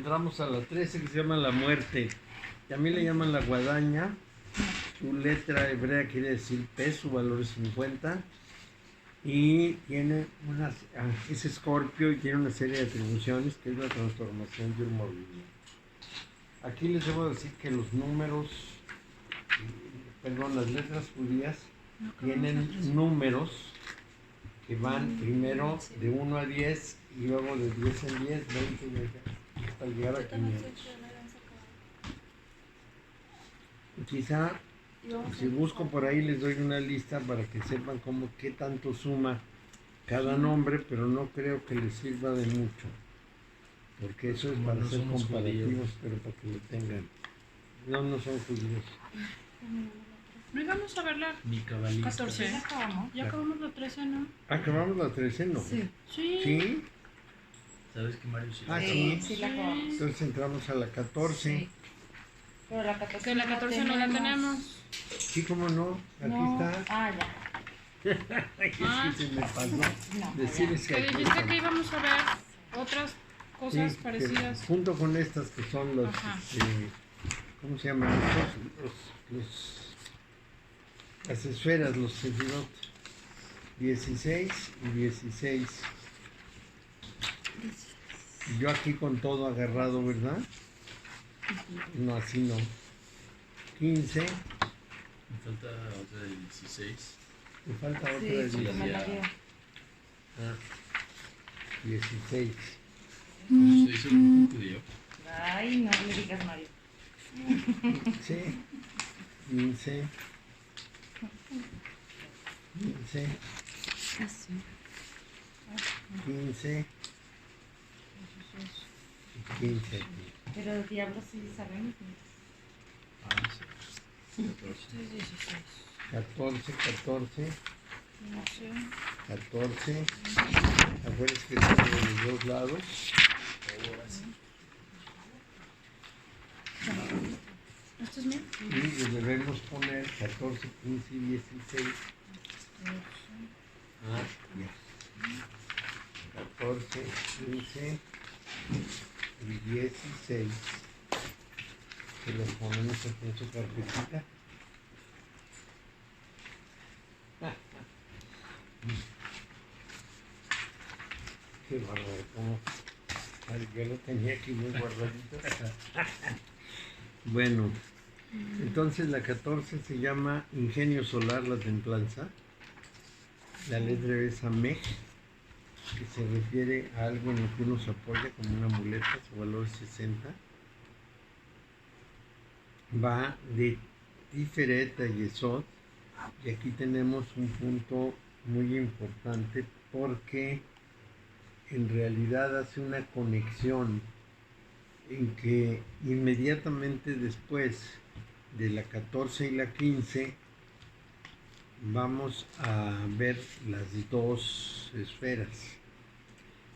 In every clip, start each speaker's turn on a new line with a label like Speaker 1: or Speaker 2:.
Speaker 1: entramos a la 13 que se llama la muerte. También le llaman la guadaña. Su letra hebrea quiere decir pez, su valor es 50. Y tiene es Escorpio y tiene una serie de atribuciones que es la transformación de un movimiento. Aquí les debo decir que los números, las letras judías tienen números que van primero de 1 a 10 y luego de 10 en 10, 20, hasta llegar a 500. Quizá, si busco por ahí, les doy una lista para que sepan qué tanto suma cada nombre, pero no creo que les sirva de mucho, porque eso es para hacer comparativos, pero para que lo tengan. No son judíos.
Speaker 2: No íbamos a ver la 14.
Speaker 3: Ya acabamos.
Speaker 2: Ya acabamos la 13, ¿no?
Speaker 1: ¿Acabamos la 13, no?
Speaker 3: Sí.
Speaker 1: ¿Sí?
Speaker 4: ¿Sabes que Mario sí?
Speaker 1: Sí.
Speaker 3: La acabamos.
Speaker 1: Entonces entramos a la 14.
Speaker 3: Sí. Pero la 14
Speaker 2: Que la 14 no la tenemos.
Speaker 1: Sí, ¿cómo no? Aquí está.
Speaker 3: Ah, ya.
Speaker 1: Es que se me pasó
Speaker 3: No,
Speaker 1: decirles
Speaker 2: Que
Speaker 1: que aquí
Speaker 2: dijiste
Speaker 1: está.
Speaker 2: que íbamos a ver otras cosas
Speaker 1: Sí,
Speaker 2: parecidas.
Speaker 1: junto con estas que son los,
Speaker 2: Ajá.
Speaker 1: ¿cómo se llaman? Las esferas, los sefirot. 16 y 16. Y yo aquí con todo agarrado, ¿verdad? No, así no. 15.
Speaker 4: Me falta otra del 16.
Speaker 1: Me falta otra
Speaker 3: Sí,
Speaker 1: de
Speaker 3: porque me la
Speaker 1: 16.
Speaker 3: dio.
Speaker 1: 16.
Speaker 4: ¿Cómo se dice un judío?
Speaker 3: Ay, no le digas Mario.
Speaker 1: Sí. 15. 15. 15. 15 aquí.
Speaker 3: Pero el diablo sí sabemos.
Speaker 4: Ah, sí. 14.
Speaker 1: 14.
Speaker 2: 15.
Speaker 1: 14. Acuérdense que está de los dos lados.
Speaker 4: Ahora sí.
Speaker 2: ¿Esto es mío?
Speaker 1: Y le debemos poner 14, 15 y 16. Ya. 14, 15 y 16. Que lo ponemos aquí en su carpetita. Qué bárbaro, como yo lo tenía aquí muy guardadito. Bueno, entonces la 14 se llama Ingenio Solar, la templanza. La letra es Amej, que se refiere a algo en lo que uno se apoya como una muleta, su valor es 60. Va de Tiferet a Yesod, y aquí tenemos un punto muy importante porque en realidad hace una conexión en que inmediatamente después de la 14 y la 15 vamos a ver las dos esferas.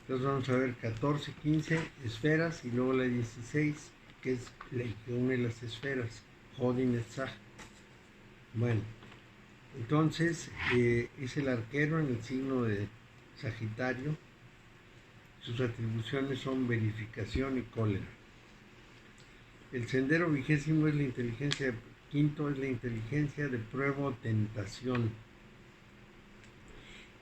Speaker 1: Entonces vamos a ver 14, 15 esferas y luego la 16, que es la que une las esferas, Jodin Etzach. Bueno, entonces es el arquero en el signo de Sagitario. Sus atribuciones son verificación y cólera. El sendero 20 es la inteligencia, quinto es la inteligencia de prueba o tentación.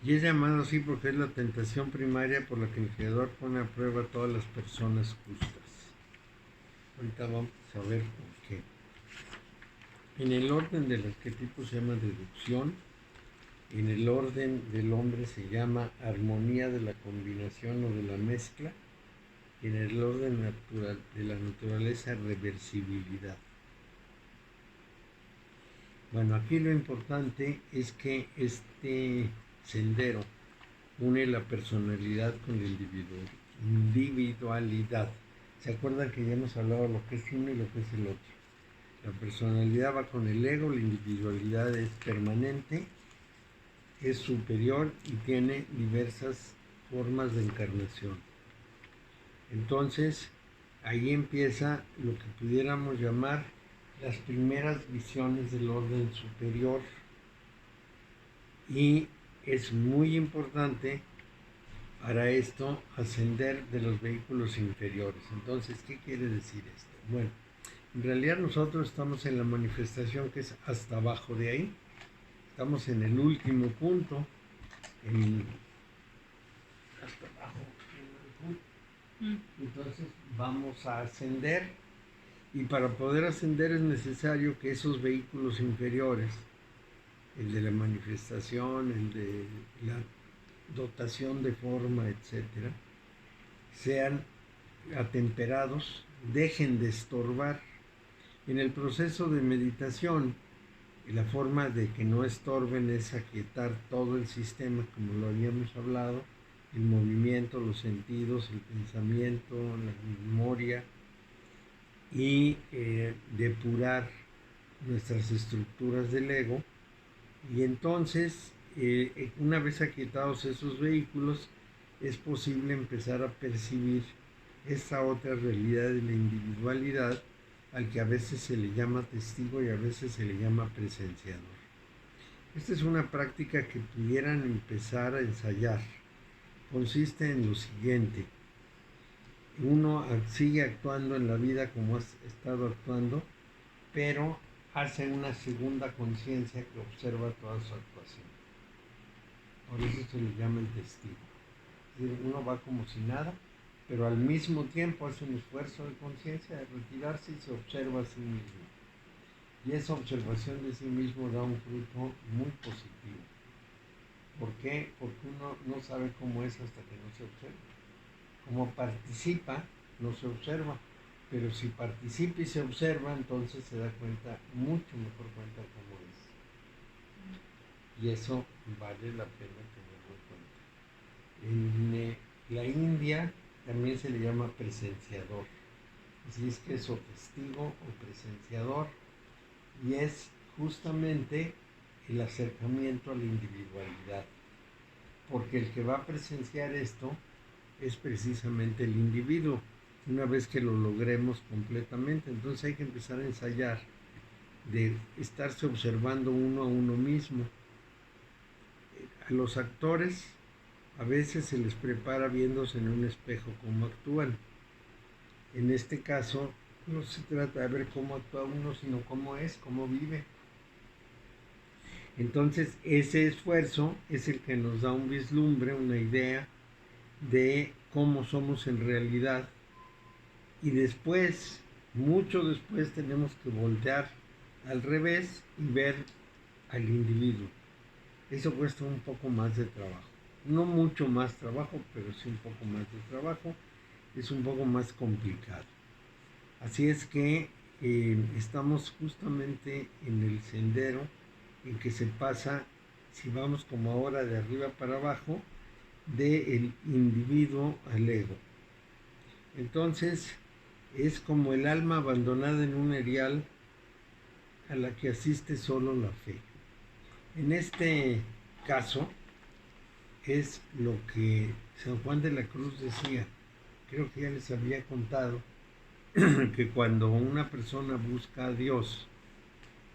Speaker 1: Y es llamado así porque es la tentación primaria por la que el Creador pone a prueba a todas las personas justas. Ahorita vamos a ver por qué. En el orden del arquetipo se llama deducción. En el orden del hombre se llama armonía de la combinación o de la mezcla. Y en el orden natural de la naturaleza, reversibilidad. Bueno, aquí lo importante es que este sendero une la personalidad con la individualidad. ¿Se acuerdan que ya hemos hablado de lo que es uno y lo que es el otro? La personalidad va con el ego, la individualidad es permanente, es superior y tiene diversas formas de encarnación. Entonces, ahí empieza lo que pudiéramos llamar las primeras visiones del orden superior. Y es muy importante para esto ascender de los vehículos inferiores. Entonces, ¿qué quiere decir esto? Bueno, en realidad nosotros estamos en la manifestación que es hasta abajo de ahí. Estamos en el último punto, hasta abajo. Entonces vamos a ascender, y para poder ascender es necesario que esos vehículos inferiores, el de la manifestación, el de la dotación de forma, etcétera, sean atemperados, dejen de estorbar. En el proceso de meditación, la forma de que no estorben es aquietar todo el sistema, como lo habíamos hablado, el movimiento, los sentidos, el pensamiento, la memoria, y depurar nuestras estructuras del ego. Y entonces, una vez aquietados esos vehículos, es posible empezar a percibir esa otra realidad de la individualidad, al que a veces se le llama testigo y a veces se le llama presenciador. Esta es una práctica que pudieran empezar a ensayar. Consiste en lo siguiente: uno sigue actuando en la vida como ha estado actuando, pero hace una segunda conciencia que observa toda su actuación. Por eso se le llama el testigo. Es decir, uno va como si nada, pero al mismo tiempo hace un esfuerzo de conciencia de retirarse y se observa a sí mismo. Y esa observación de sí mismo da un fruto muy positivo. ¿Por qué? Porque uno no sabe cómo es hasta que no se observa. Como participa, no se observa. Pero si participa y se observa, entonces se da cuenta, mucho mejor cuenta cómo es. Y eso vale la pena tenerlo en cuenta. En la India también se le llama presenciador. Así es que es o testigo o presenciador. Y es justamente el acercamiento a la individualidad. Porque el que va a presenciar esto es precisamente el individuo, una vez que lo logremos completamente. Entonces hay que empezar a ensayar de estarse observando uno a uno mismo. A los actores a veces se les prepara viéndose en un espejo cómo actúan. En este caso no se trata de ver cómo actúa uno, sino cómo es, cómo vive. Entonces ese esfuerzo es el que nos da un vislumbre, una idea de cómo somos en realidad. Y después, mucho después, tenemos que voltear al revés y ver al individuo. Eso cuesta un poco más de trabajo. No mucho más trabajo, pero sí un poco más de trabajo. Es un poco más complicado. Así es que estamos justamente en el sendero en que se pasa, si vamos como ahora de arriba para abajo, del individuo al ego. Entonces, es como el alma abandonada en un erial a la que asiste solo la fe. En este caso, es lo que San Juan de la Cruz decía. Creo que ya les había contado que cuando una persona busca a Dios,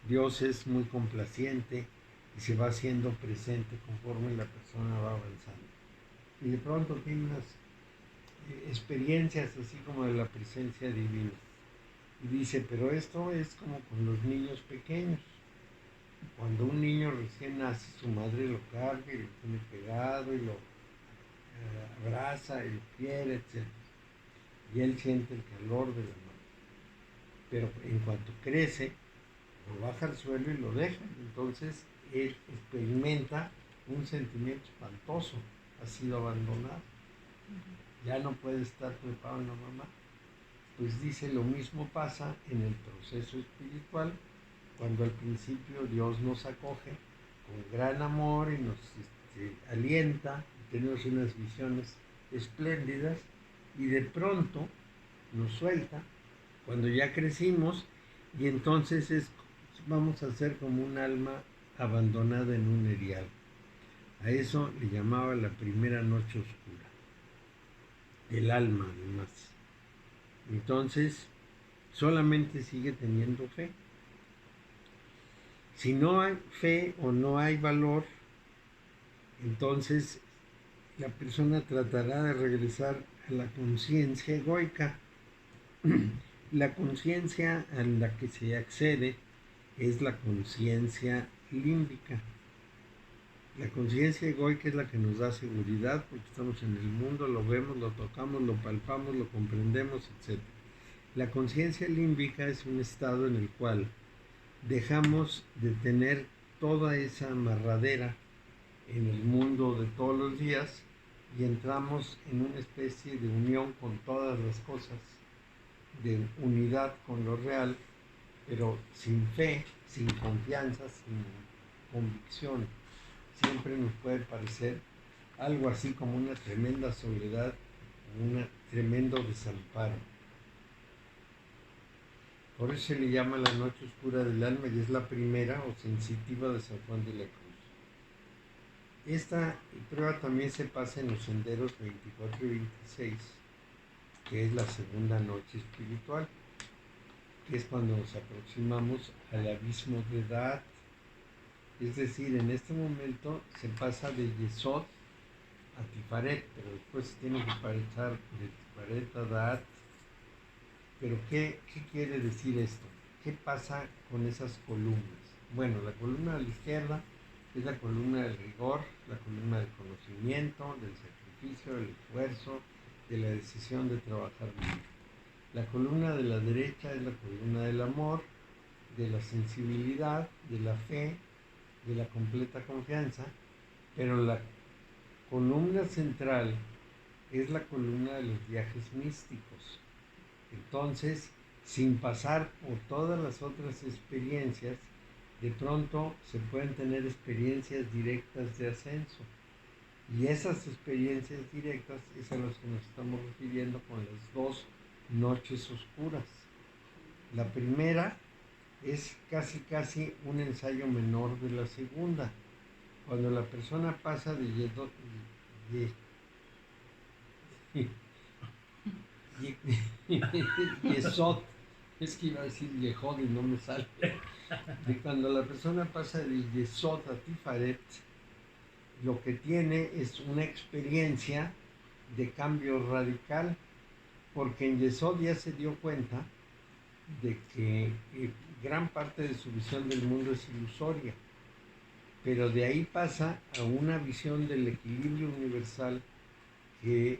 Speaker 1: Dios es muy complaciente y se va haciendo presente conforme la persona va avanzando. Y de pronto tiene unas experiencias así como de la presencia divina. Y dice, pero esto es como con los niños pequeños. Cuando un niño recién nace, su madre lo carga y lo tiene pegado y lo abraza y lo quiere, etc. Y él siente el calor de la madre. Pero en cuanto crece, lo baja al suelo y lo deja. Entonces él experimenta un sentimiento espantoso. Ha sido abandonado. Ya no puede estar trepado en la mamá. Pues dice, lo mismo pasa en el proceso espiritual, cuando al principio Dios nos acoge con gran amor y nos alienta, tenemos unas visiones espléndidas, y de pronto nos suelta cuando ya crecimos, y entonces vamos a ser como un alma abandonada en un erial. A eso le llamaba la primera noche oscura del alma, además. Entonces solamente sigue teniendo fe. Si no hay fe o no hay valor, entonces la persona tratará de regresar a la conciencia egoica. La conciencia a la que se accede es la conciencia límbica. La conciencia egoica es la que nos da seguridad porque estamos en el mundo, lo vemos, lo tocamos, lo palpamos, lo comprendemos, etc. La conciencia límbica es un estado en el cual dejamos de tener toda esa amarradera en el mundo de todos los días y entramos en una especie de unión con todas las cosas, de unidad con lo real, pero sin fe, sin confianza, sin convicción. Siempre nos puede parecer algo así como una tremenda soledad, un tremendo desamparo. Por eso se le llama la noche oscura del alma y es la primera o sensitiva de San Juan de la Cruz. Esta prueba también se pasa en los senderos 24 y 26, que es la segunda noche espiritual, que es cuando nos aproximamos al abismo de Da'at. Es decir, en este momento se pasa de Yesod a Tifaret, pero después se tiene que pasar de Tifaret a Da'at. Pero ¿qué quiere decir esto? ¿Qué pasa con esas columnas? Bueno, la columna de la izquierda es la columna del rigor, la columna del conocimiento, del sacrificio, del esfuerzo, de la decisión de trabajar bien. La columna de la derecha es la columna del amor, de la sensibilidad, de la fe, de la completa confianza, pero la columna central es la columna de los viajes místicos. Entonces, sin pasar por todas las otras experiencias, de pronto se pueden tener experiencias directas de ascenso. Y esas experiencias directas es a las que nos estamos refiriendo con las dos noches oscuras. La primera es casi un ensayo menor de la segunda. Cuando la persona pasa de Yesod, es que iba a decir Yehod y no me sale. De cuando la persona pasa de Yesod a Tifaret, lo que tiene es una experiencia de cambio radical, porque en Yesod ya se dio cuenta de que gran parte de su visión del mundo es ilusoria, pero de ahí pasa a una visión del equilibrio universal que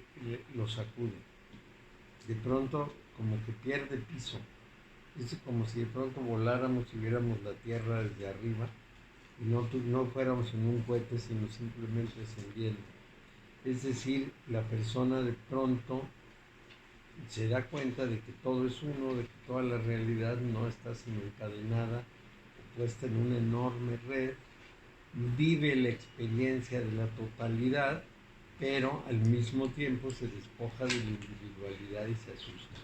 Speaker 1: lo sacude. De pronto como que pierde piso. Es como si de pronto voláramos y viéramos la Tierra desde arriba y no fuéramos en un cohete, sino simplemente descendiendo. Es decir, la persona de pronto se da cuenta de que todo es uno, de que toda la realidad no está sino encadenada, puesta en una enorme red, vive la experiencia de la totalidad, pero al mismo tiempo se despoja de la individualidad y se asusta.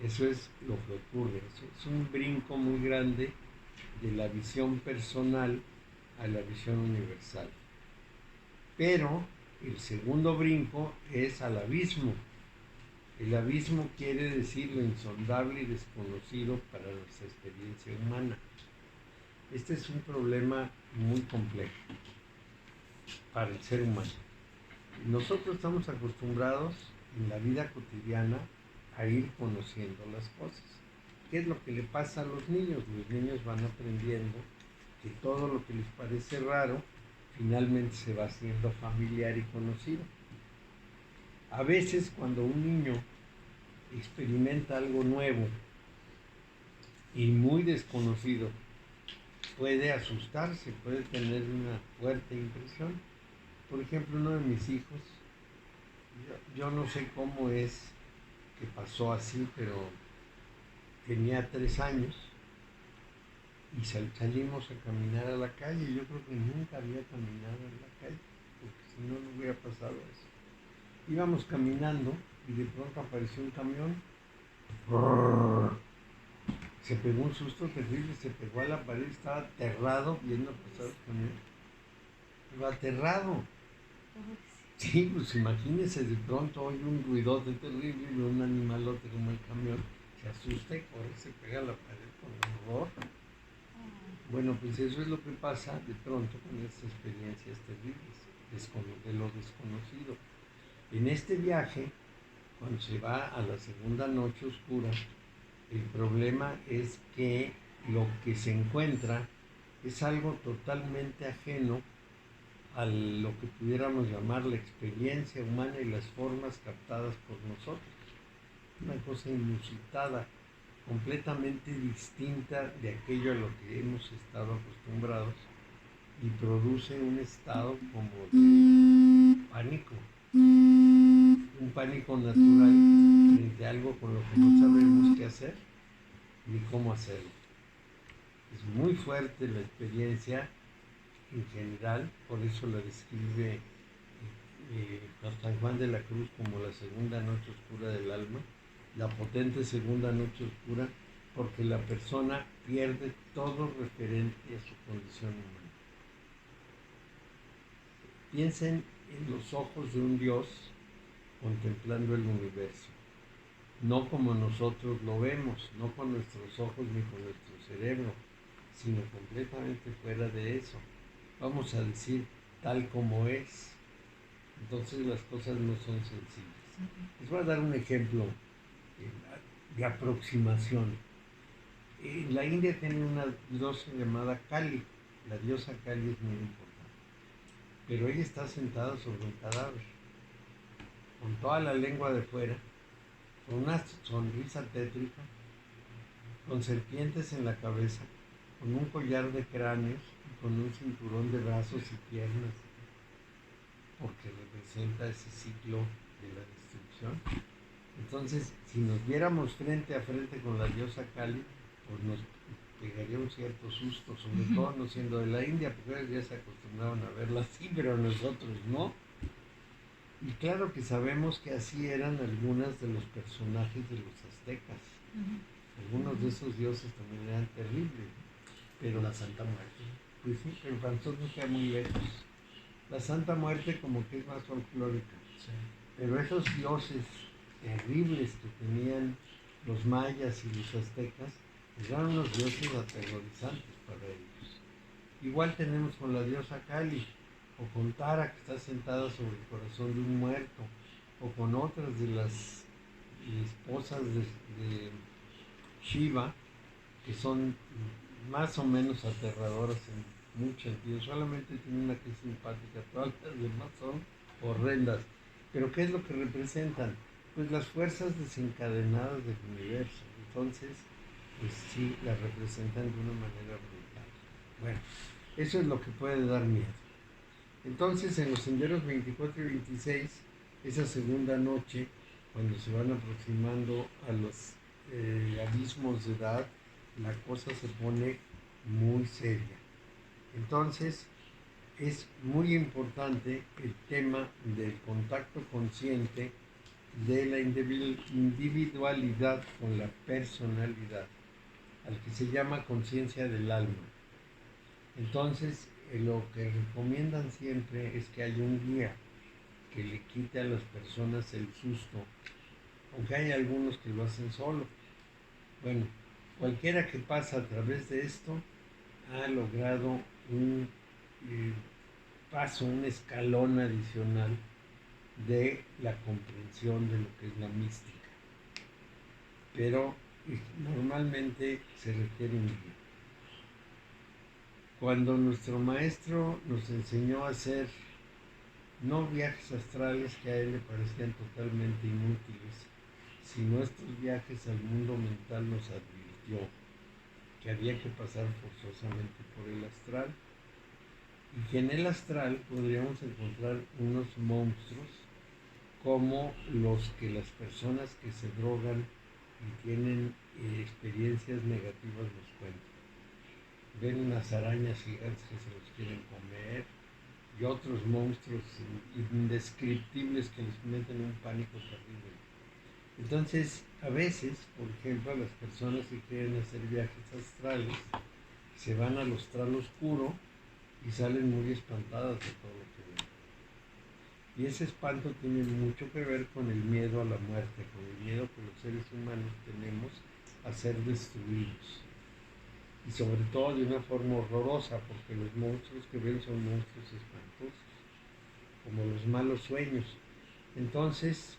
Speaker 1: Eso es lo que ocurre. Es un brinco muy grande de la visión personal a la visión universal. Pero el segundo brinco es al abismo. El abismo quiere decir lo insondable y desconocido para nuestra experiencia humana. Este es un problema muy complejo para el ser humano. Nosotros estamos acostumbrados en la vida cotidiana a ir conociendo las cosas. ¿Qué es lo que le pasa a los niños? Los niños van aprendiendo que todo lo que les parece raro finalmente se va haciendo familiar y conocido. A veces cuando un niño experimenta algo nuevo y muy desconocido, puede asustarse, puede tener una fuerte impresión. Por ejemplo, uno de mis hijos, yo no sé cómo es que pasó así, pero tenía 3 años y salimos a caminar a la calle. Yo creo que nunca había caminado en la calle, porque si no, no hubiera pasado eso. Íbamos caminando y de pronto apareció un camión. Se pegó un susto terrible, se pegó a la pared, estaba aterrado viendo pasar el camión. Pero aterrado. Sí, pues imagínese, de pronto oye un ruidote terrible y un animalote como el camión, se asusta y corre, se pega a la pared con horror. Bueno, pues eso es lo que pasa de pronto con estas experiencias terribles. de lo desconocido. En este viaje, cuando se va a la segunda noche oscura, el problema es que lo que se encuentra es algo totalmente ajeno a lo que pudiéramos llamar la experiencia humana y las formas captadas por nosotros. Una cosa inusitada, completamente distinta de aquello a lo que hemos estado acostumbrados, y produce un estado como de pánico, un pánico natural frente a algo con lo que no sabemos qué hacer ni cómo hacerlo. Es muy fuerte la experiencia en general, por eso la describe San Juan de la Cruz como la segunda noche oscura del alma, la potente segunda noche oscura, porque la persona pierde todo referente a su condición humana. Piensen en los ojos de un Dios contemplando el universo, no como nosotros lo vemos, no con nuestros ojos ni con nuestro cerebro, sino completamente fuera de eso. Vamos a decir tal como es. Entonces las cosas no son sencillas. Les voy a dar un ejemplo de aproximación. La India tiene una diosa llamada Kali. La diosa Kali es muy importante. Pero ella está sentada sobre un cadáver, con toda la lengua de fuera, con una sonrisa tétrica, con serpientes en la cabeza, con un collar de cráneos y con un cinturón de brazos y piernas, porque representa ese ciclo de la destrucción. Entonces, si nos viéramos frente a frente con la diosa Kali, pues nos pegaría un cierto susto, sobre todo no siendo de la India, porque ellos ya se acostumbraron a verla así, pero nosotros no. Y claro que sabemos que así eran algunos de los personajes de los aztecas. Algunos de esos dioses también eran terribles, pero
Speaker 4: La Santa Muerte.
Speaker 1: pues sí, pero para nosotros queda muy lejos. La Santa Muerte como que es más folclórica,
Speaker 4: Sí.
Speaker 1: pero esos dioses terribles que tenían los mayas y los aztecas, pues eran unos dioses aterrorizantes para ellos. Igual tenemos con la diosa Kali, o con Tara, que está sentada sobre el corazón de un muerto, o con otras de las esposas de Shiva, que son más o menos aterradoras en muchos sentidos. Solamente tiene una que es simpática, todas las demás son horrendas. Pero ¿qué es lo que representan? Pues las fuerzas desencadenadas del universo. Entonces, pues sí, las representan de una manera brutal. Bueno, eso es lo que puede dar miedo. Entonces, en los senderos 24 y 26, esa segunda noche, cuando se van aproximando a los abismos de edad, la cosa se pone muy seria. Entonces, es muy importante el tema del contacto consciente de la individualidad con la personalidad, al que se llama conciencia del alma. Entonces, lo que recomiendan siempre es que haya un guía que le quite a las personas el susto, aunque hay algunos que lo hacen solo. Bueno, cualquiera que pasa a través de esto ha logrado un paso, un escalón adicional de la comprensión de lo que es la mística. Pero normalmente se requiere un guía. Cuando nuestro maestro nos enseñó a hacer no viajes astrales que a él le parecían totalmente inútiles, sino estos viajes al mundo mental, nos advirtió que había que pasar forzosamente por el astral, y que en el astral podríamos encontrar unos monstruos como los que las personas que se drogan y tienen experiencias negativas nos cuentan. Ven unas arañas gigantes que se los quieren comer y otros monstruos indescriptibles que les meten un pánico terrible. Entonces, a veces, por ejemplo, las personas que quieren hacer viajes astrales se van al astral oscuro y salen muy espantadas de todo lo que ven. Y ese espanto tiene mucho que ver con el miedo a la muerte, con el miedo que los seres humanos tenemos a ser destruidos. Y sobre todo de una forma horrorosa, porque los monstruos que ven son monstruos espantosos. como los malos sueños. Entonces,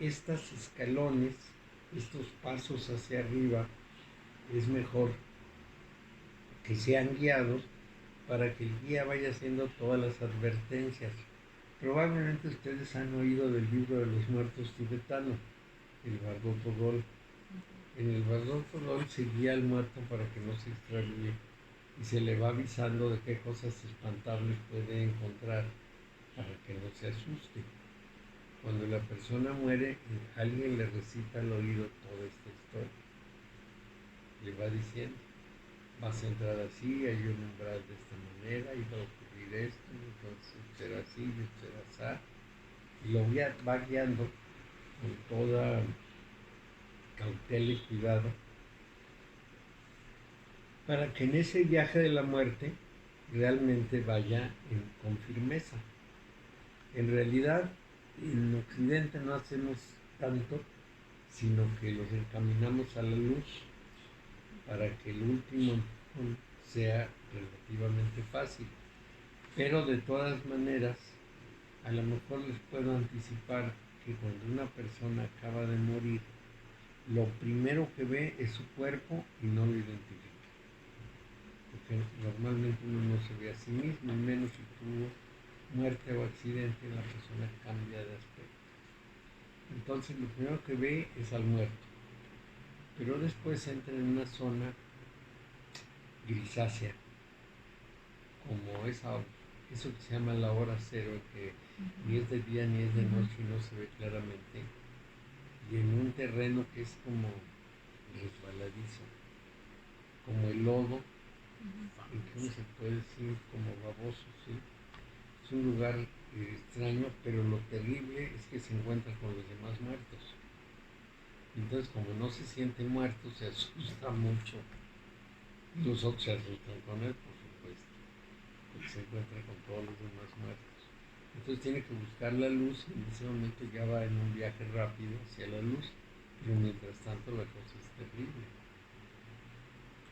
Speaker 1: estos escalones, estos pasos hacia arriba, es mejor que sean guiados para que el guía vaya haciendo todas las advertencias. Probablemente ustedes han oído del libro de los muertos tibetano, el Bardotodol. En el Bardotodol se guía al muerto para que no se extravíe y se le va avisando de qué cosas espantables puede encontrar para que no se asuste. Cuando la persona muere, alguien le recita al oído toda esta historia. Le va diciendo, vas a entrar así, hay un umbral de esta manera, y va a ocurrir esto, entonces será así, y será así. Y lo va guiando con toda cautela y cuidado para que en ese viaje de la muerte realmente vaya con firmeza. En realidad, en Occidente no hacemos tanto, sino que los encaminamos a la luz para que el último sea relativamente fácil. Pero de todas maneras, a lo mejor les puedo anticipar que cuando una persona acaba de morir, lo primero que ve es su cuerpo y no lo identifica. Porque normalmente uno no se ve a sí mismo, menos si tuvo muerte o accidente, la persona cambia de aspecto. Entonces lo primero que ve es al muerto, pero después entra en una zona grisácea, como eso que se llama la hora cero, que ni es de día ni es de noche y no se ve claramente, y en un terreno que es como resbaladizo, como el lodo, en que uno se puede decir como baboso, ¿sí? Es un lugar extraño, pero lo terrible es que se encuentra con los demás muertos. Entonces, como no se siente muerto, se asusta mucho. Y los otros se asustan con él, por supuesto, porque se encuentra con todos los demás muertos. Entonces tiene que buscar la luz y en ese momento ya va en un viaje rápido hacia la luz, pero mientras tanto la cosa es terrible.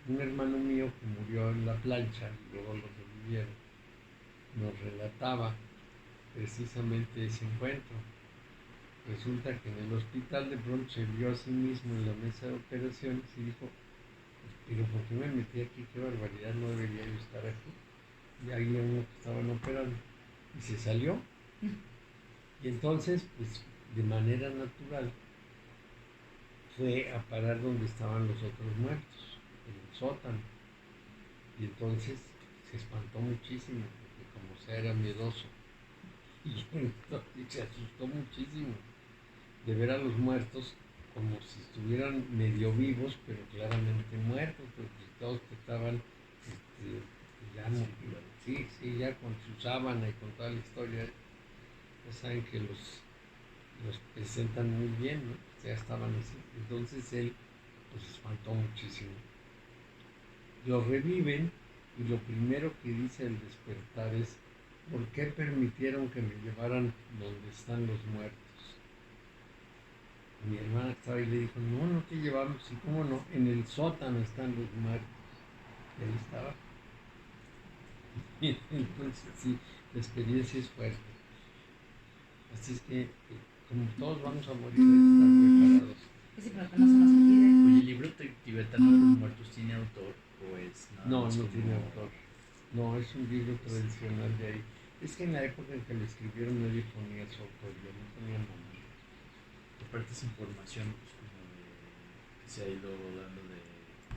Speaker 1: Un hermano mío que murió en la plancha y luego lo revivieron, nos relataba precisamente ese encuentro. Resulta que en el hospital de pronto se vio a sí mismo en la mesa de operaciones y dijo, pero ¿por qué me metí aquí? Qué barbaridad, no debería yo estar aquí. Y había uno que estaban operando y se salió. Y entonces, pues de manera natural, fue a parar donde estaban los otros muertos, en el sótano. Y entonces se espantó muchísimo, porque como sea era miedoso. Y entonces se asustó muchísimo de ver a los muertos como si estuvieran medio vivos, pero claramente muertos, porque todos estaban ya, ya con su sábana y con toda la historia. Ya saben que los presentan muy bien, ¿no? Ya estaban así. Entonces él pues espantó muchísimo. Lo reviven y lo primero que dice al despertar es, ¿por qué permitieron que me llevaran donde están los muertos? Mi hermana estaba y le dijo, no, no te llevamos, y cómo no, en el sótano están los muertos. Y ahí estaba. Entonces sí, la experiencia es fuerte. Así es que, como todos vamos a morir, hay que estar preparados.
Speaker 3: Sí, pero que no se nos olvide.
Speaker 4: Oye, ¿el libro tibetano de los muertos tiene autor o es nada
Speaker 1: No,
Speaker 4: más
Speaker 1: no
Speaker 4: como...
Speaker 1: tiene autor. No, es un libro tradicional de ahí. Es que en la época en que lo escribieron nadie ponía su autoría, no ponía nombre.
Speaker 4: Aparte es información pues, como que se ha ido dando de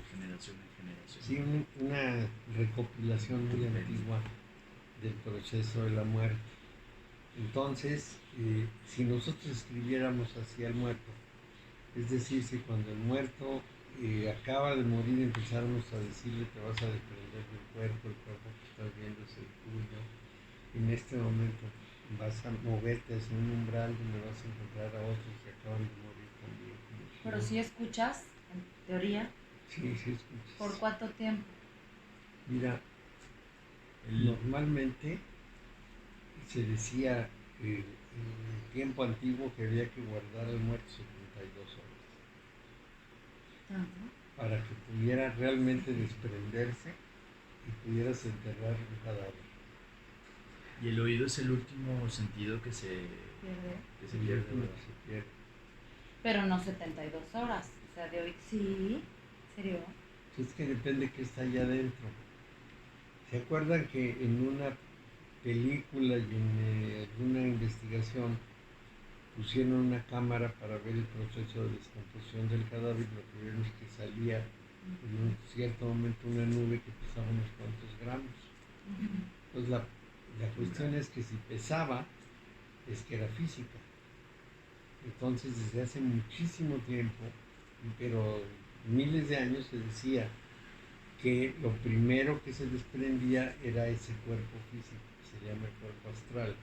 Speaker 4: generación en generación.
Speaker 1: Sí, una recopilación muy antigua del proceso de la muerte. Entonces, si nosotros escribiéramos así al muerto, es decir, si cuando el muerto acaba de morir empezáramos a decirle te vas a desprender del cuerpo, el cuerpo que estás viendo es el tuyo, en este momento vas a moverte hacia un umbral donde vas a encontrar a otros que acaban de morir también.
Speaker 3: Pero si escuchas, en teoría,
Speaker 1: Sí, sí escuchas.
Speaker 3: ¿por cuánto tiempo?
Speaker 1: Mira, normalmente se decía en el tiempo antiguo que había que guardar al muerto 72 horas para que pudiera realmente desprenderse y pudieras enterrar un cadáver.
Speaker 4: Y el oído es el último sentido que se pierde,
Speaker 1: Como
Speaker 4: ¿verdad?
Speaker 1: que se pierde.
Speaker 3: Pero no 72 horas. O sea, de hoy sí. ¿En serio?
Speaker 1: Es que depende qué está allá adentro. ¿Se acuerdan que en una película y en alguna investigación pusieron una cámara para ver el proceso de descomposición del cadáver? Lo que vieron es que salía en un cierto momento una nube que pesaba unos cuantos gramos. Entonces la cuestión es que si pesaba, es que era física. Entonces desde hace muchísimo tiempo, pero miles de años, se decía que lo primero que se desprendía era ese cuerpo físico, que se llama el cuerpo astral,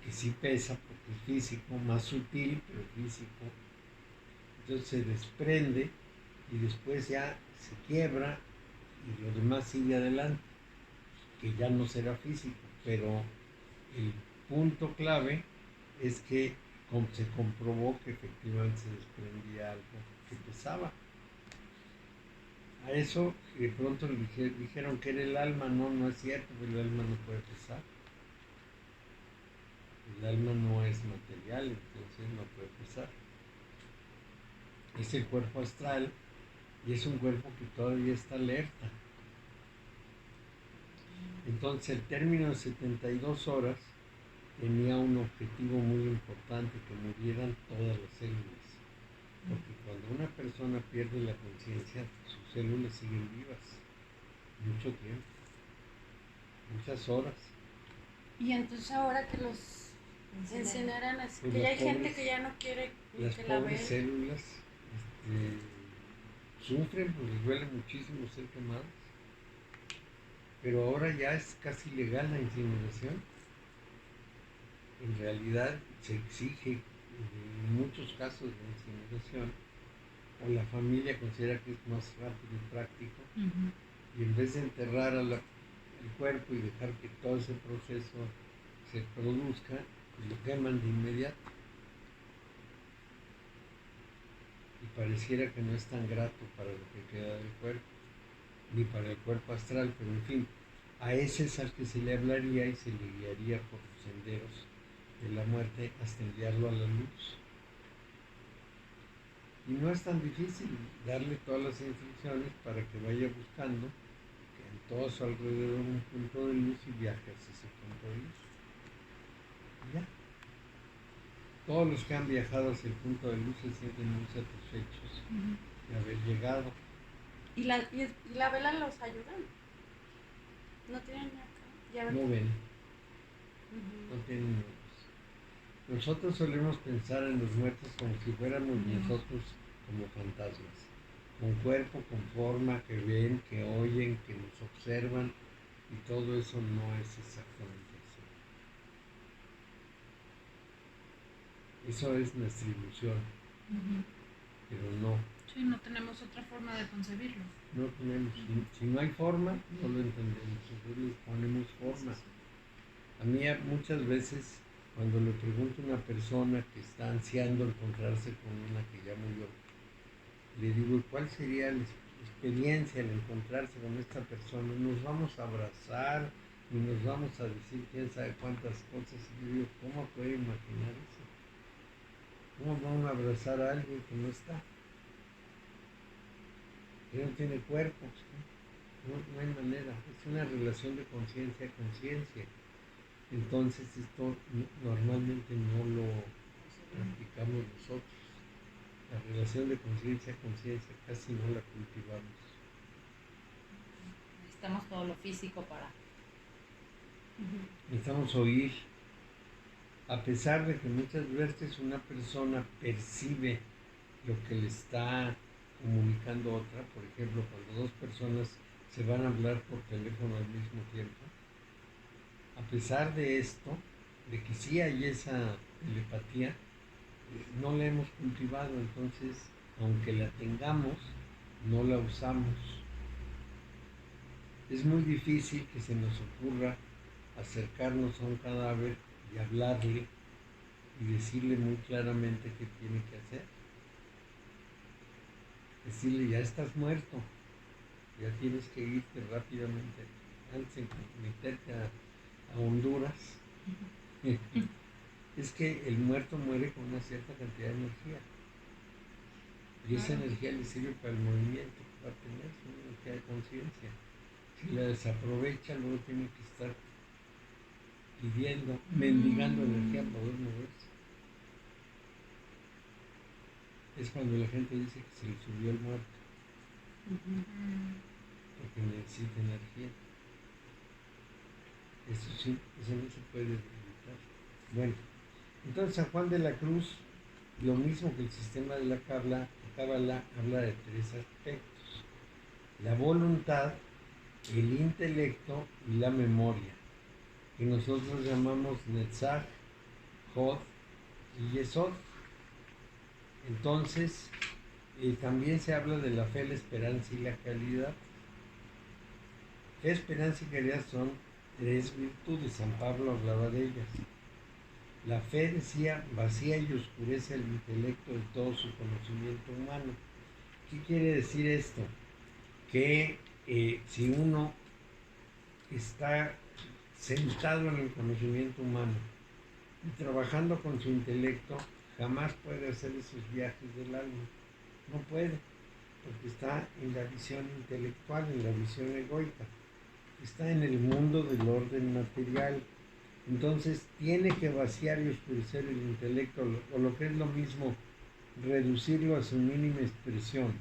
Speaker 1: que sí pesa porque es físico, más sutil, pero físico. Entonces se desprende y después ya se quiebra y lo demás sigue adelante, que ya no será físico, pero el punto clave es que se comprobó que efectivamente se desprendía algo que pesaba. A eso de pronto le dijeron que era el alma. No, no es cierto, porque el alma no puede pesar. El alma no es material, entonces no puede pesar. Es el cuerpo astral y es un cuerpo que todavía está alerta. Entonces el término de 72 horas tenía un objetivo muy importante, que murieran todas las células. Porque cuando una persona pierde la conciencia, sus células siguen vivas mucho tiempo, muchas horas.
Speaker 2: Y entonces ahora que los incineran, es
Speaker 1: Pues
Speaker 2: que ya
Speaker 1: las
Speaker 2: hay gente
Speaker 1: pobres-
Speaker 2: que ya no quiere ni
Speaker 1: Las
Speaker 2: que la
Speaker 1: pobres
Speaker 2: vean.
Speaker 1: células sufren, pues les duele muchísimo ser quemadas. Pero ahora ya es casi legal la incineración. En realidad se exige en muchos casos de incineración, o la familia considera que es más rápido y práctico, y en vez de enterrar el cuerpo y dejar que todo ese proceso se produzca, pues lo queman de inmediato. Y pareciera que no es tan grato para lo que queda del cuerpo, ni para el cuerpo astral, pero en fin, a ese es al que se le hablaría y se le guiaría por los senderos de la muerte hasta enviarlo a la luz. Y no es tan difícil darle todas las instrucciones para que vaya buscando que en todo su alrededor un punto de luz y viaje hacia ese punto de luz. Y ya. Todos los que han viajado hacia el punto de luz se sienten muy satisfechos de haber llegado.
Speaker 2: ¿Y la vela los ayuda? No tienen acá. Ya ven.
Speaker 1: No ven,
Speaker 2: Ujú.
Speaker 1: no tienen ojos. Nosotros solemos pensar en los muertos como si fuéramos nosotros como fantasmas, con cuerpo, con forma, que ven, que oyen, que nos observan, y todo eso no es exactamente así. Eso es nuestra ilusión, pero no.
Speaker 2: Sí, no tenemos otra forma de concebirlo.
Speaker 1: No tenemos, si no hay forma, no lo entendemos, entonces les ponemos forma. A mí muchas veces, cuando le pregunto a una persona que está ansiando encontrarse con una que ya murió, le digo, ¿cuál sería la experiencia al encontrarse con esta persona? Nos vamos a abrazar y nos vamos a decir quién sabe cuántas cosas. Y yo digo, ¿cómo puede imaginar eso? ¿Cómo vamos a abrazar a alguien que no está? Que no tiene cuerpo. No hay manera. Es una relación de conciencia a conciencia. Entonces esto normalmente no lo practicamos nosotros. La relación de conciencia a conciencia casi no la cultivamos.
Speaker 3: Necesitamos todo lo físico para.
Speaker 1: Necesitamos oír, a pesar de que muchas veces una persona percibe lo que le está comunicando otra. Por ejemplo, cuando dos personas se van a hablar por teléfono al mismo tiempo, a pesar de esto, de que sí hay esa telepatía, no la hemos cultivado. Entonces, aunque la tengamos, no la usamos. Es muy difícil que se nos ocurra acercarnos a un cadáver y hablarle y decirle muy claramente qué tiene que hacer. Decirle, ya estás muerto, ya tienes que irte rápidamente, antes de meterte a Honduras, es que el muerto muere con una cierta cantidad de energía. Y esa energía le sirve para el movimiento que va a tener, es una energía de conciencia. Si la desaprovecha, luego tiene que estar pidiendo, mendigando energía para poder moverse. Es cuando la gente dice que se le subió el muerto, porque necesita energía. Eso no se puede evitar. Bueno, entonces San Juan de la Cruz, lo mismo que el sistema de la Cábala habla de tres aspectos: la voluntad, el intelecto y la memoria, que nosotros llamamos Netzach, Hod y Yesod. Entonces, también se habla de la fe, la esperanza y la caridad. Fe, esperanza y caridad son tres virtudes, San Pablo hablaba de ellas. La fe, decía, vacía y oscurece el intelecto de todo su conocimiento humano. ¿Qué quiere decir esto? Que si uno está sentado en el conocimiento humano y trabajando con su intelecto, jamás puede hacer esos viajes del alma. No puede, porque está en la visión intelectual, en la visión egoica. Está en el mundo del orden material. Entonces tiene que vaciar y oscurecer el intelecto, o lo que es lo mismo, reducirlo a su mínima expresión,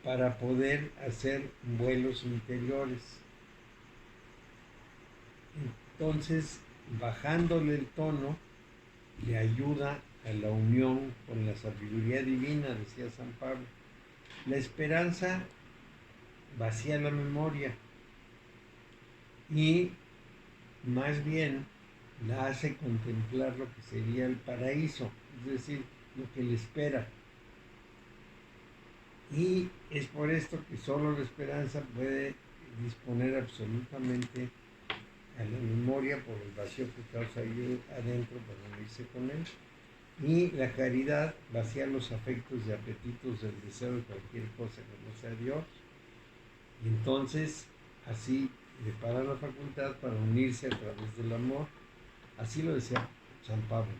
Speaker 1: para poder hacer vuelos interiores. Entonces, bajándole el tono, le ayuda a la unión con la sabiduría divina, decía San Pablo. La esperanza vacía la memoria y más bien la hace contemplar lo que sería el paraíso, es decir, lo que le espera. Y es por esto que solo la esperanza puede disponer absolutamente a la memoria por el vacío que causa ahí adentro para unirse con él. Y la caridad vacía los afectos y apetitos del deseo de cualquier cosa que no sea Dios. Y entonces así le para la facultad para unirse a través del amor. Así lo decía San Pablo.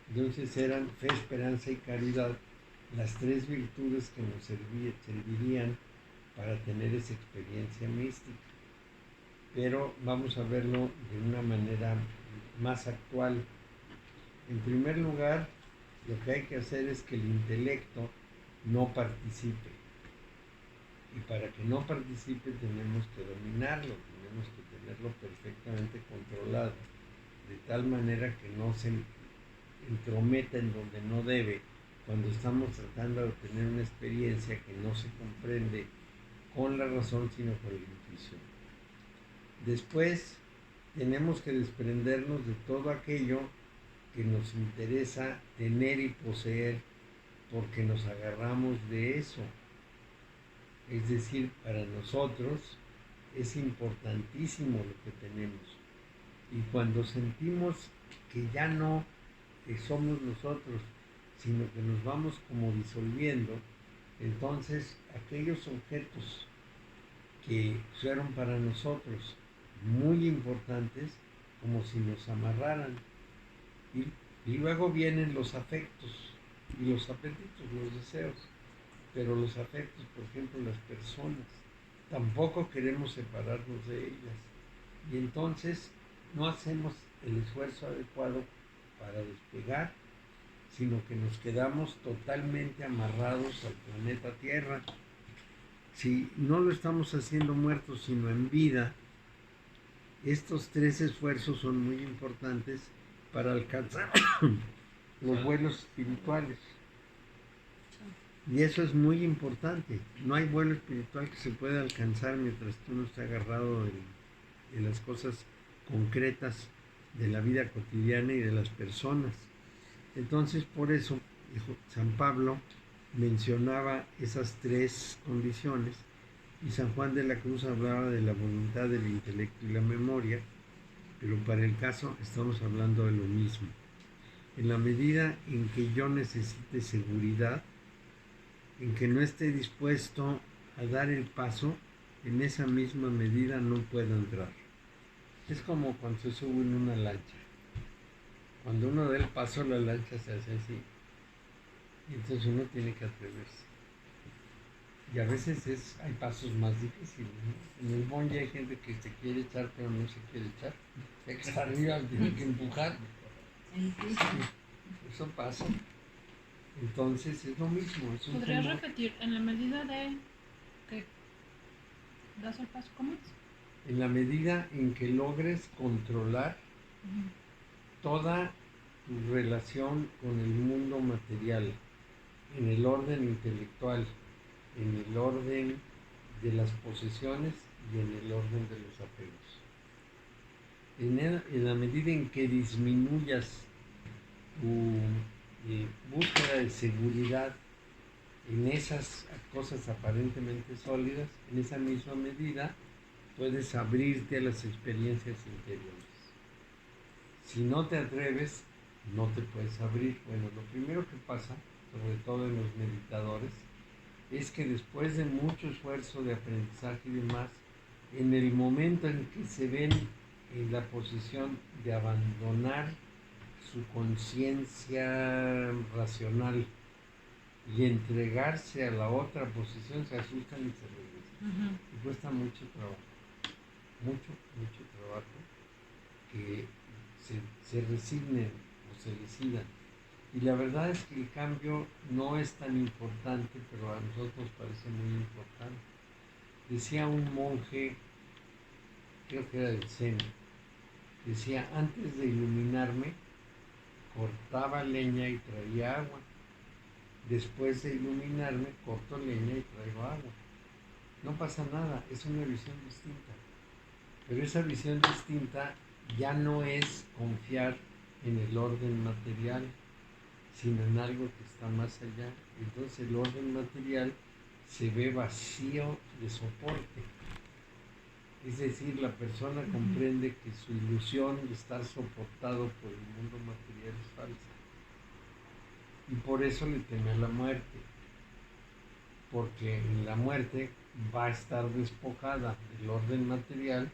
Speaker 1: Entonces eran fe, esperanza y caridad las tres virtudes que nos servirían para tener esa experiencia mística. Pero vamos a verlo de una manera más actual. En primer lugar, lo que hay que hacer es que el intelecto no participe. Y para que no participe tenemos que dominarlo, tenemos que tenerlo perfectamente controlado, de tal manera que no se entrometa en donde no debe, cuando estamos tratando de obtener una experiencia que no se comprende con la razón, sino con la intuición. Después, tenemos que desprendernos de todo aquello que nos interesa tener y poseer, porque nos agarramos de eso. Es decir, para nosotros es importantísimo lo que tenemos. Y cuando sentimos que ya no somos nosotros, sino que nos vamos como disolviendo, entonces aquellos objetos que fueron para nosotros muy importantes, como si nos amarraran. Y luego vienen los afectos y los apetitos, los deseos. Pero los afectos, por ejemplo, las personas, tampoco queremos separarnos de ellas. Y entonces no hacemos el esfuerzo adecuado para despegar, sino que nos quedamos totalmente amarrados al planeta Tierra. Si no lo estamos haciendo muertos, sino en vida, estos tres esfuerzos son muy importantes para alcanzar los vuelos espirituales. Y eso es muy importante. No hay vuelo espiritual que se pueda alcanzar mientras tú no estés agarrado de las cosas concretas de la vida cotidiana y de las personas. Entonces, por eso, San Pablo mencionaba esas tres condiciones y San Juan de la Cruz hablaba de la voluntad, del intelecto y la memoria, pero para el caso estamos hablando de lo mismo. En la medida en que yo necesite seguridad, en que no esté dispuesto a dar el paso, en esa misma medida no puedo entrar. Es como cuando se sube en una lancha. Cuando uno da el paso, la lancha se hace así. Y entonces uno tiene que atreverse. Y a veces hay pasos más difíciles, ¿no? En el bungee hay gente que se quiere echar, pero no se quiere echar. El que está arriba tiene que empujar.
Speaker 3: Sí, sí.
Speaker 1: Eso pasa. Entonces es lo mismo. Es un
Speaker 5: ¿Podrías
Speaker 1: tema.
Speaker 5: repetir en la medida de que das el paso? ¿Cómo es?
Speaker 1: En la medida en que logres controlar toda tu relación con el mundo material, en el orden intelectual, en el orden de las posesiones y en el orden de los apegos. En la medida en que disminuyas tu búsqueda de seguridad en esas cosas aparentemente sólidas, en esa misma medida puedes abrirte a las experiencias interiores. Si no te atreves, no te puedes abrir. Bueno, lo primero que pasa, sobre todo en los meditadores, es que después de mucho esfuerzo de aprendizaje y demás, en el momento en que se ven en la posición de abandonar su conciencia racional y entregarse a la otra posición, se asustan y se regresan. Y cuesta mucho trabajo, mucho trabajo que se resignen o se decidan. Y la verdad es que el cambio no es tan importante, pero a nosotros nos parece muy importante. Decía un monje, creo que era del Zen, decía, antes de iluminarme, cortaba leña y traía agua. Después de iluminarme, corto leña y traigo agua. No pasa nada, es una visión distinta. Pero esa visión distinta ya no es confiar en el orden material, sino en algo que está más allá. Entonces el orden material se ve vacío de soporte. Es decir, la persona comprende que su ilusión de estar soportado por el mundo material es falsa. Y por eso le teme a la muerte. Porque en la muerte va a estar despojada del orden material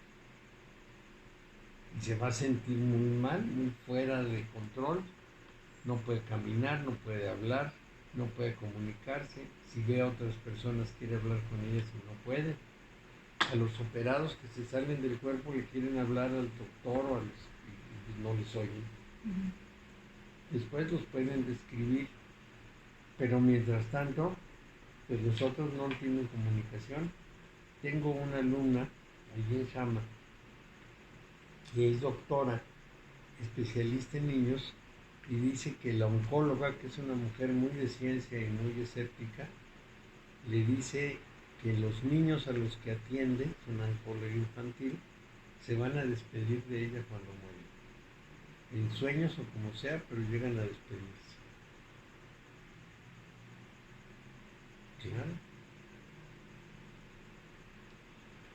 Speaker 1: y se va a sentir muy mal, muy fuera de control. No puede caminar, no puede hablar, no puede comunicarse. Si ve a otras personas, quiere hablar con ellas y no puede. A los operados que se salen del cuerpo le quieren hablar al doctor o y no les oyen. Después los pueden describir, pero mientras tanto, pues los otros no tienen comunicación. Tengo una alumna, allí en Shama, que es doctora, especialista en niños, y dice que la oncóloga, que es una mujer muy de ciencia y muy escéptica, le dice que los niños a los que atiende, es una oncóloga infantil, se van a despedir de ella cuando mueren. En sueños o como sea, pero llegan a despedirse. Claro.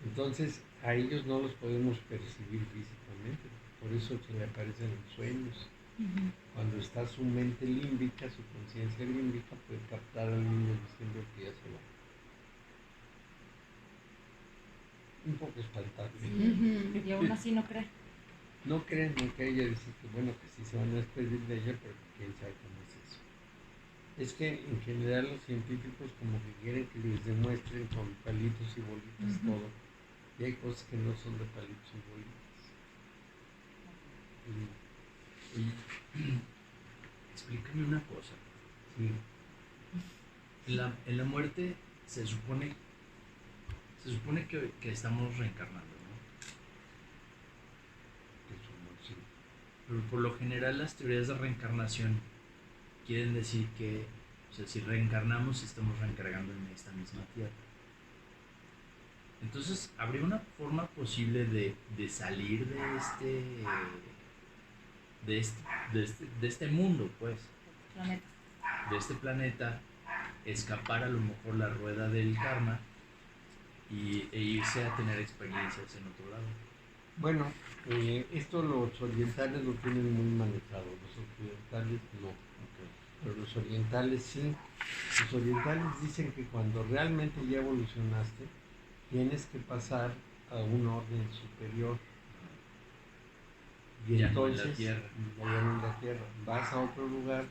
Speaker 1: Entonces, a ellos no los podemos percibir físicamente, por eso se le aparecen en sueños. Cuando está su mente límbica, su conciencia límbica, puede captar al niño diciendo que ya se va. Un poco espantable.
Speaker 3: Y aún así no cree.
Speaker 1: No creen, no que ella dice que bueno, que sí se van a despedir de ella, pero quién sabe cómo es eso. Es que en general los científicos como que quieren que les demuestren con palitos y bolitas todo. Y hay cosas que no son de palitos y bolitas.
Speaker 4: Oye, explícame una cosa.
Speaker 1: Sí.
Speaker 4: En la muerte se supone que estamos reencarnando, ¿no?
Speaker 1: Sí.
Speaker 4: Pero por lo general las teorías de reencarnación quieren decir que, o sea, si reencarnamos estamos reencargando en esta misma tierra. Entonces, ¿habría una forma posible de salir de este mundo, pues?
Speaker 3: Planeta.
Speaker 4: De este planeta, escapar a lo mejor la rueda del karma e irse a tener experiencias en otro lado?
Speaker 1: Bueno, esto los orientales lo tienen muy manejado, los occidentales no. Pero los orientales sí. Los orientales dicen que cuando realmente ya evolucionaste, tienes que pasar a un orden superior. Y
Speaker 4: Ya no en la
Speaker 1: entonces,
Speaker 4: tierra.
Speaker 1: ya no en la tierra, vas a otro lugar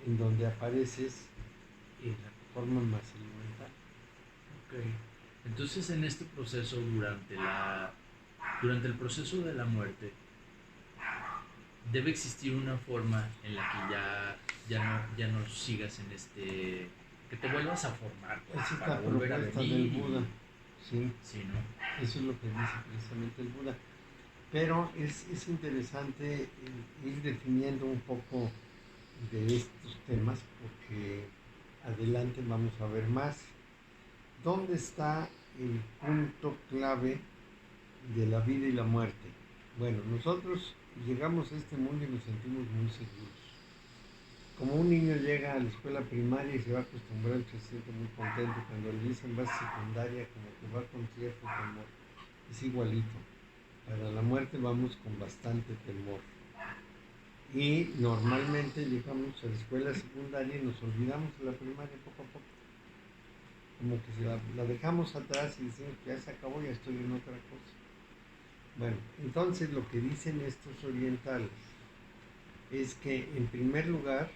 Speaker 1: en donde apareces en la forma más elemental.
Speaker 4: Ok. Entonces en este proceso, durante el proceso de la muerte, debe existir una forma en la que ya no sigas en este, que te vuelvas a formar, pues,
Speaker 1: Esa es
Speaker 4: para
Speaker 1: la
Speaker 4: volver a
Speaker 1: propuesta
Speaker 4: venir
Speaker 1: del Buda, sí,
Speaker 4: sí, ¿no?
Speaker 1: eso es lo que dice precisamente el Buda. Pero es interesante ir definiendo un poco de estos temas porque adelante vamos a ver más. ¿Dónde está el punto clave de la vida y la muerte? Bueno, nosotros llegamos a este mundo y nos sentimos muy seguros. Como un niño llega a la escuela primaria y se va acostumbrando, se siente muy contento. Cuando le dicen vas a secundaria, como que va con cierto temor. Es igualito. Para la muerte vamos con bastante temor. Y normalmente llegamos a la escuela secundaria y nos olvidamos de la primaria poco a poco. Como que la dejamos atrás y decimos que ya se acabó, ya estoy en otra cosa. Bueno, entonces lo que dicen estos orientales es que en primer lugar,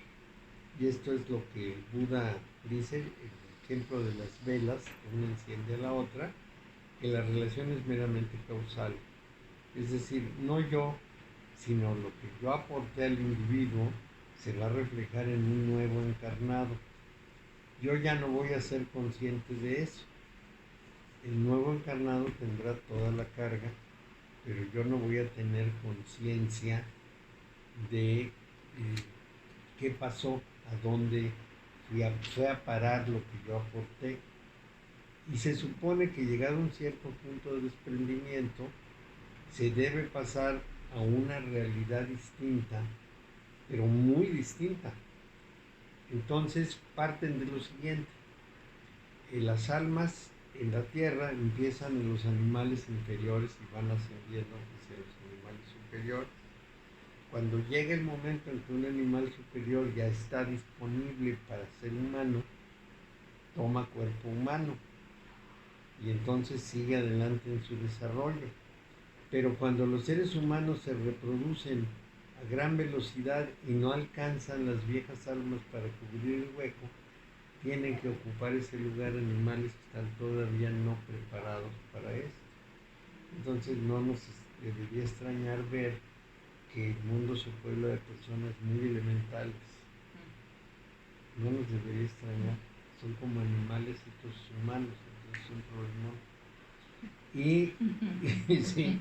Speaker 1: y esto es lo que Buda dice, el ejemplo de las velas, una enciende a la otra, que la relación es meramente causal. Es decir, no yo, sino lo que yo aporté al individuo se va a reflejar en un nuevo encarnado. Yo ya no voy a ser consciente de eso. El nuevo encarnado tendrá toda la carga, pero yo no voy a tener conciencia de qué pasó, a dónde fue a parar lo que yo aporté. Y se supone que llegado a un cierto punto de desprendimiento, se debe pasar a una realidad distinta, pero muy distinta. Entonces parten de lo siguiente: las almas en la tierra empiezan en los animales inferiores y van ascendiendo hacia los animales superiores. Cuando llega el momento en que un animal superior ya está disponible para ser humano, toma cuerpo humano y entonces sigue adelante en su desarrollo. Pero cuando los seres humanos se reproducen a gran velocidad y no alcanzan las viejas almas para cubrir el hueco, tienen que ocupar ese lugar animales que están todavía no preparados para eso. Entonces no nos debería extrañar ver que el mundo se puebla de personas muy elementales. No nos debería extrañar. Son como animales estos humanos, entonces es un problema. Y, sí,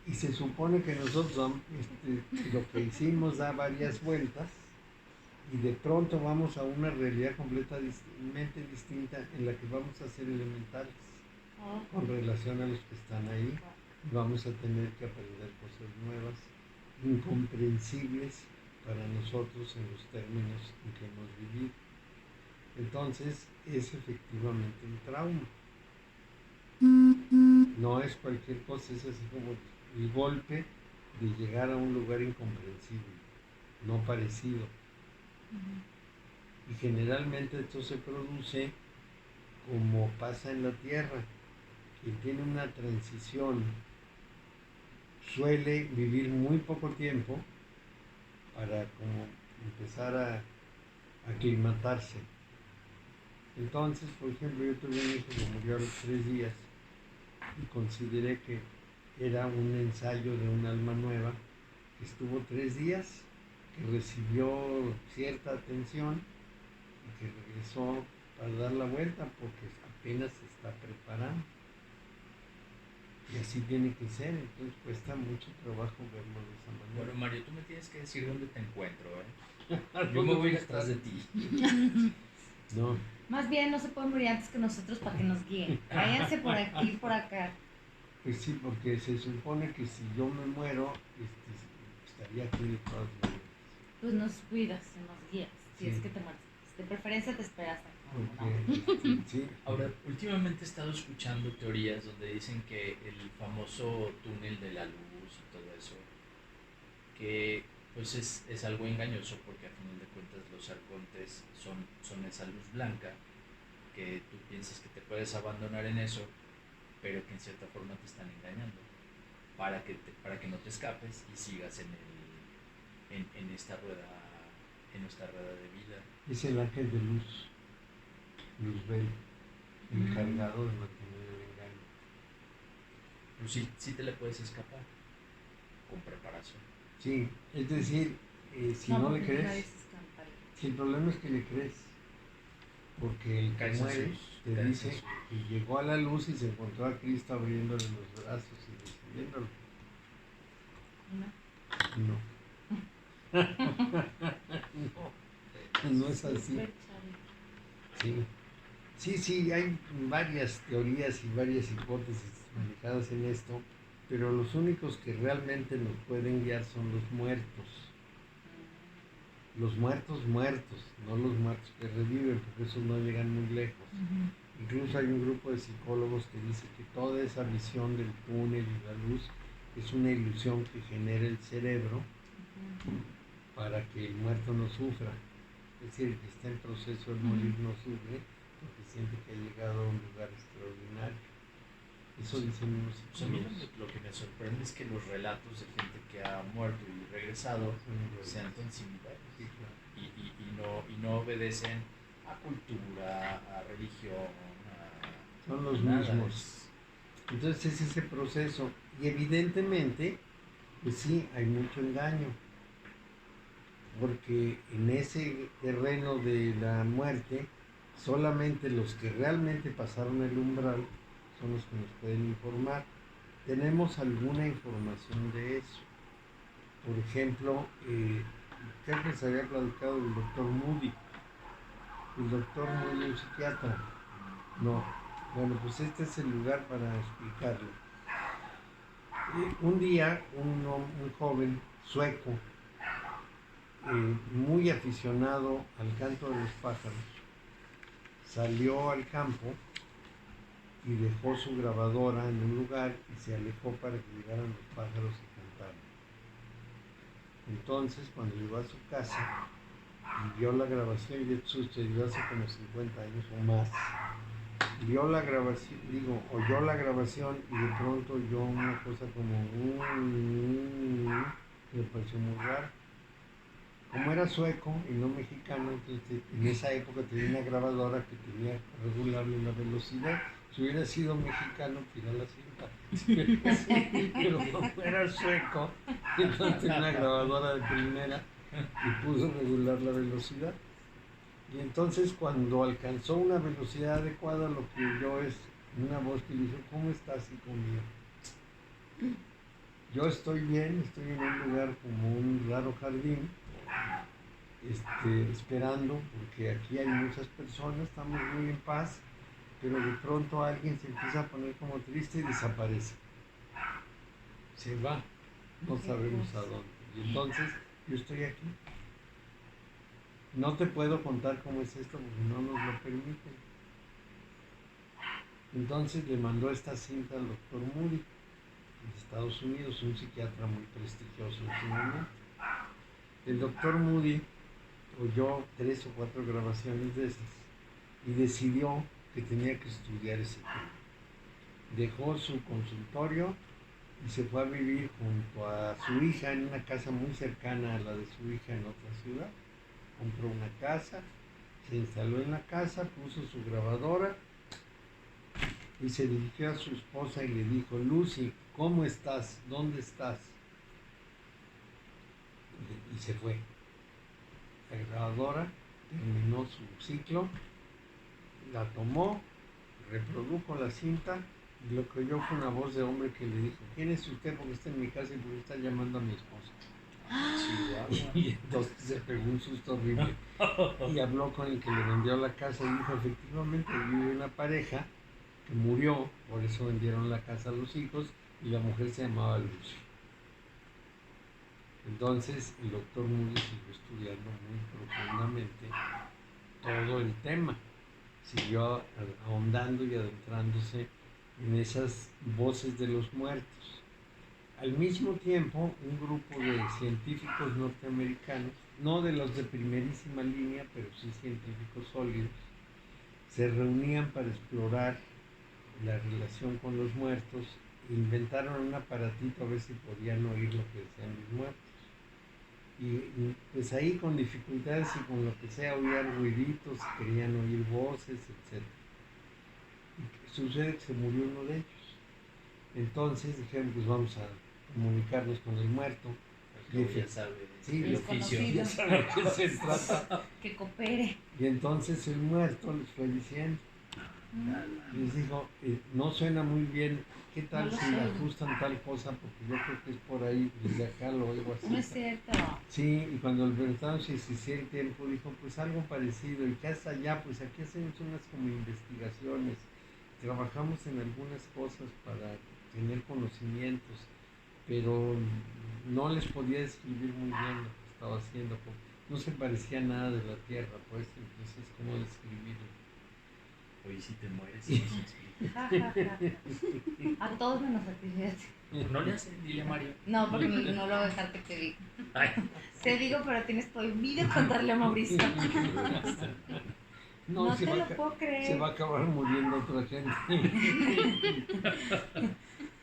Speaker 1: y se supone que nosotros lo que hicimos da varias vueltas y de pronto vamos a una realidad completamente distinta en la que vamos a ser elementales con relación a los que están ahí. Vamos a tener que aprender cosas nuevas, incomprensibles para nosotros en los términos en que hemos vivido. Entonces es efectivamente un trauma. No es cualquier cosa, es así como el golpe de llegar a un lugar incomprensible, no parecido. Y generalmente esto se produce como pasa en la Tierra. Quien tiene una transición suele vivir muy poco tiempo para como empezar a aclimatarse. Entonces, por ejemplo, yo tuve un hijo que murió a los 3 días y consideré que era un ensayo de un alma nueva que estuvo 3 días, que recibió cierta atención y que regresó para dar la vuelta porque apenas se está preparando. Y así tiene que ser, entonces cuesta mucho trabajo verlo de esa manera.
Speaker 4: Bueno, Mario, tú me tienes que decir dónde te encuentro, Yo me voy a ir atrás de ti.
Speaker 1: No,
Speaker 3: Más bien no se pueden morir antes que nosotros para que nos guíen. Váyanse por aquí, por acá.
Speaker 1: pues sí, porque se supone que si yo me muero, estaría aquí de todas maneras.
Speaker 3: Pues nos cuidas, nos guías. Si
Speaker 1: Sí.
Speaker 3: es que te mueres. De preferencia te esperas acá.
Speaker 1: Porque, sí.
Speaker 4: Ahora, últimamente he estado escuchando teorías donde dicen que el famoso túnel de la luz y todo eso, que pues es algo engañoso porque a final de cuentas los arcontes son esa luz blanca que tú piensas que te puedes abandonar en eso, pero que en cierta forma te están engañando. para que no te escapes y sigas en esta rueda, de vida.
Speaker 1: Es el ángel de luz, Luzbel, encargado de mantener el engaño.
Speaker 4: Pues sí te le puedes escapar con preparación.
Speaker 1: Sí, es decir, si no le
Speaker 3: porque nadie
Speaker 1: crees,
Speaker 3: se escamparía.
Speaker 1: si el problema es que le crees, porque el que
Speaker 4: Caes en
Speaker 1: muere
Speaker 4: sus-
Speaker 1: te
Speaker 4: caes en
Speaker 1: dice
Speaker 4: sus-
Speaker 1: que llegó a la luz y se encontró a Cristo abriéndole los brazos y recibiéndolo.
Speaker 3: ¿No?
Speaker 1: No, no es así.
Speaker 3: Súper chale.
Speaker 1: Sí, sí, hay varias teorías y varias hipótesis manejadas en esto, pero los únicos que realmente nos pueden guiar son los muertos. Los muertos muertos, no los muertos que reviven, porque esos no llegan muy lejos. Incluso hay un grupo de psicólogos que dice que toda esa visión del túnel y la luz es una ilusión que genera el cerebro para que el muerto no sufra. Es decir, que está en proceso de morir no sufre porque siente que ha llegado a un lugar extraordinario. Eso dicen unos
Speaker 4: Pues a mí
Speaker 1: psicólogos.
Speaker 4: lo que me sorprende es que los relatos de gente que ha muerto y regresado sean tan similares
Speaker 1: Sí, claro.
Speaker 4: y no obedecen a cultura, a religión,
Speaker 1: Son los
Speaker 4: nada.
Speaker 1: mismos. Entonces es ese proceso. Y evidentemente, pues sí, hay mucho engaño. Porque en ese terreno de la muerte, solamente los que realmente pasaron el umbral son los que nos pueden informar. Tenemos alguna información de eso. Por ejemplo, creo que se había platicado del doctor Moody. El doctor Moody, un psiquiatra. No. Bueno, pues este es el lugar para explicarlo. Un día, un joven sueco, muy aficionado al canto de los pájaros, salió al campo y dejó su grabadora en un lugar y se alejó para que llegaran los pájaros y cantaran. Entonces, cuando llegó a su casa y vio la grabación, y de susto, llegó hace como 50 años o más, vio la grabación, oyó la grabación y de pronto oyó una cosa como que le pareció muy raro. Como era sueco y no mexicano, entonces en esa época tenía una grabadora que tenía que regularle la velocidad. Si hubiera sido mexicano, tira la cinta. Pero como era sueco, entonces tenía una grabadora de primera y pudo regular la velocidad. Y entonces cuando alcanzó una velocidad adecuada, lo que oyó es una voz que le dijo: ¿cómo estás, hijo mío? Yo estoy bien, estoy en un lugar como un raro jardín, esperando, porque aquí hay muchas personas, estamos muy en paz, pero de pronto alguien se empieza a poner como triste y desaparece. Se va, no sabemos a dónde. Y entonces yo estoy aquí. No te puedo contar cómo es esto porque no nos lo permiten. Entonces le mandó esta cinta al doctor Moody de Estados Unidos, un psiquiatra muy prestigioso en su momento. El doctor Moody oyó 3 o 4 grabaciones de esas y decidió que tenía que estudiar ese tema. Dejó su consultorio y se fue a vivir junto a su hija en una casa muy cercana a la de su hija en otra ciudad. Compró una casa, se instaló en la casa, puso su grabadora y se dirigió a su esposa y le dijo: Lucy, ¿cómo estás? ¿Dónde estás? Y se fue. La grabadora terminó su ciclo, la tomó, reprodujo la cinta y lo que oyó fue una voz de hombre que le dijo: ¿quién es usted? Porque está en mi casa y porque está llamando a mi esposa. Y entonces se pegó un susto horrible y habló con el que le vendió la casa y dijo: efectivamente vive una pareja que murió, por eso vendieron la casa a los hijos y la mujer se llamaba Lucy. Entonces el doctor Moody siguió estudiando muy profundamente todo el tema, siguió ahondando y adentrándose en esas voces de los muertos. Al mismo tiempo, un grupo de científicos norteamericanos, no de los de primerísima línea, pero sí científicos sólidos, se reunían para explorar la relación con los muertos inventaron un aparatito a ver si podían oír lo que decían los muertos. Y pues ahí con dificultades y con lo que sea oían ruiditos, querían oír voces, etc. Y sucede que se murió uno de ellos. Entonces dijeron, pues vamos a comunicarnos con el muerto.
Speaker 4: Al cabo ya sabe
Speaker 1: Sí,
Speaker 4: el
Speaker 1: lo
Speaker 4: oficio.
Speaker 3: Desconocido.
Speaker 1: Ya saben de qué se trata.
Speaker 3: Que coopere.
Speaker 1: Y entonces el muerto les fue diciendo, les dijo, no suena muy bien, ¿qué tal
Speaker 3: No lo
Speaker 1: si
Speaker 3: sé.
Speaker 1: ajustan tal cosa? Porque yo creo que es por ahí, desde acá lo oigo así.
Speaker 3: No es cierto.
Speaker 1: Sí, y cuando le preguntaron si existía el tiempo, dijo, pues algo parecido, y que hasta allá, pues aquí hacemos unas como investigaciones, trabajamos en algunas cosas para tener conocimientos, pero no les podía describir muy bien lo que estaba haciendo, porque no se parecía nada de la Tierra, pues, entonces, ¿cómo describirlo?
Speaker 4: Oye, si te mueres, no se explica.
Speaker 3: Ja, ja, ja. A todos menos a ti, fíjate.
Speaker 4: No le hacen, dile a Mario.
Speaker 3: No, porque no lo voy a dejar que te diga.
Speaker 4: Ay,
Speaker 3: Te digo, pero tienes prohibido contarle a Mauricio. No
Speaker 1: se
Speaker 3: te
Speaker 1: va
Speaker 3: lo
Speaker 1: a ca-
Speaker 3: puedo
Speaker 1: se
Speaker 3: creer.
Speaker 1: va a acabar muriendo otra gente.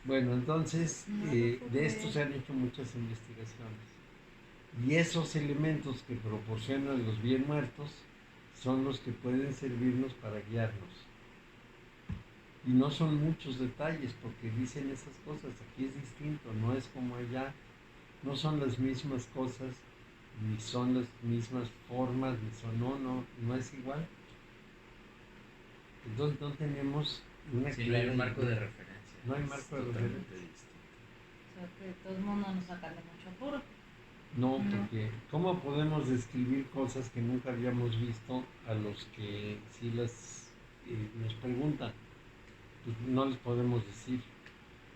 Speaker 1: Bueno, entonces,
Speaker 3: No lo puedo
Speaker 1: de esto
Speaker 3: creer.
Speaker 1: se han hecho muchas investigaciones. Y esos elementos que proporcionan los bien muertos son los que pueden servirnos para guiarnos. Y no son muchos detalles, porque dicen esas cosas. Aquí es distinto, no es como allá. No son las mismas cosas, ni son las mismas formas, ni son, no es igual. Entonces no tenemos una
Speaker 4: si no hay
Speaker 1: clara
Speaker 4: un marco de
Speaker 1: idea.
Speaker 4: referencia.
Speaker 1: No hay
Speaker 4: es
Speaker 1: marco de
Speaker 4: totalmente
Speaker 1: referencia.
Speaker 4: distinto.
Speaker 3: O sea, que de todos modos nos sacan de mucho apuro.
Speaker 1: No,
Speaker 5: No.
Speaker 1: porque ¿cómo podemos describir cosas que nunca habíamos visto a los que sí las nos preguntan? Pues no les podemos decir.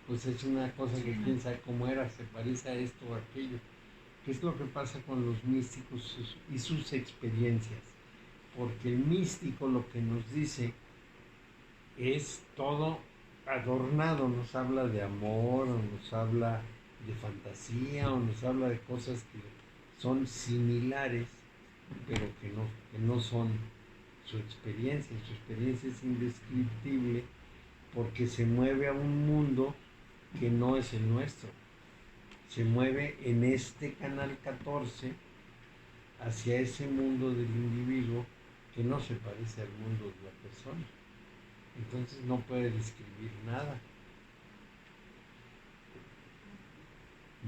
Speaker 1: Pues es una cosa que quién sabe cómo era, se parece a esto o aquello. ¿Qué es lo que pasa con los místicos y sus experiencias? Porque el místico lo que nos dice es todo adornado, nos habla de amor, o nos habla de fantasía, o nos habla de cosas que son similares, pero que no son su experiencia. Su experiencia es indescriptible porque se mueve a un mundo que no es el nuestro. Se mueve en este canal 14 hacia ese mundo del individuo que no se parece al mundo de la persona. Entonces no puede describir nada.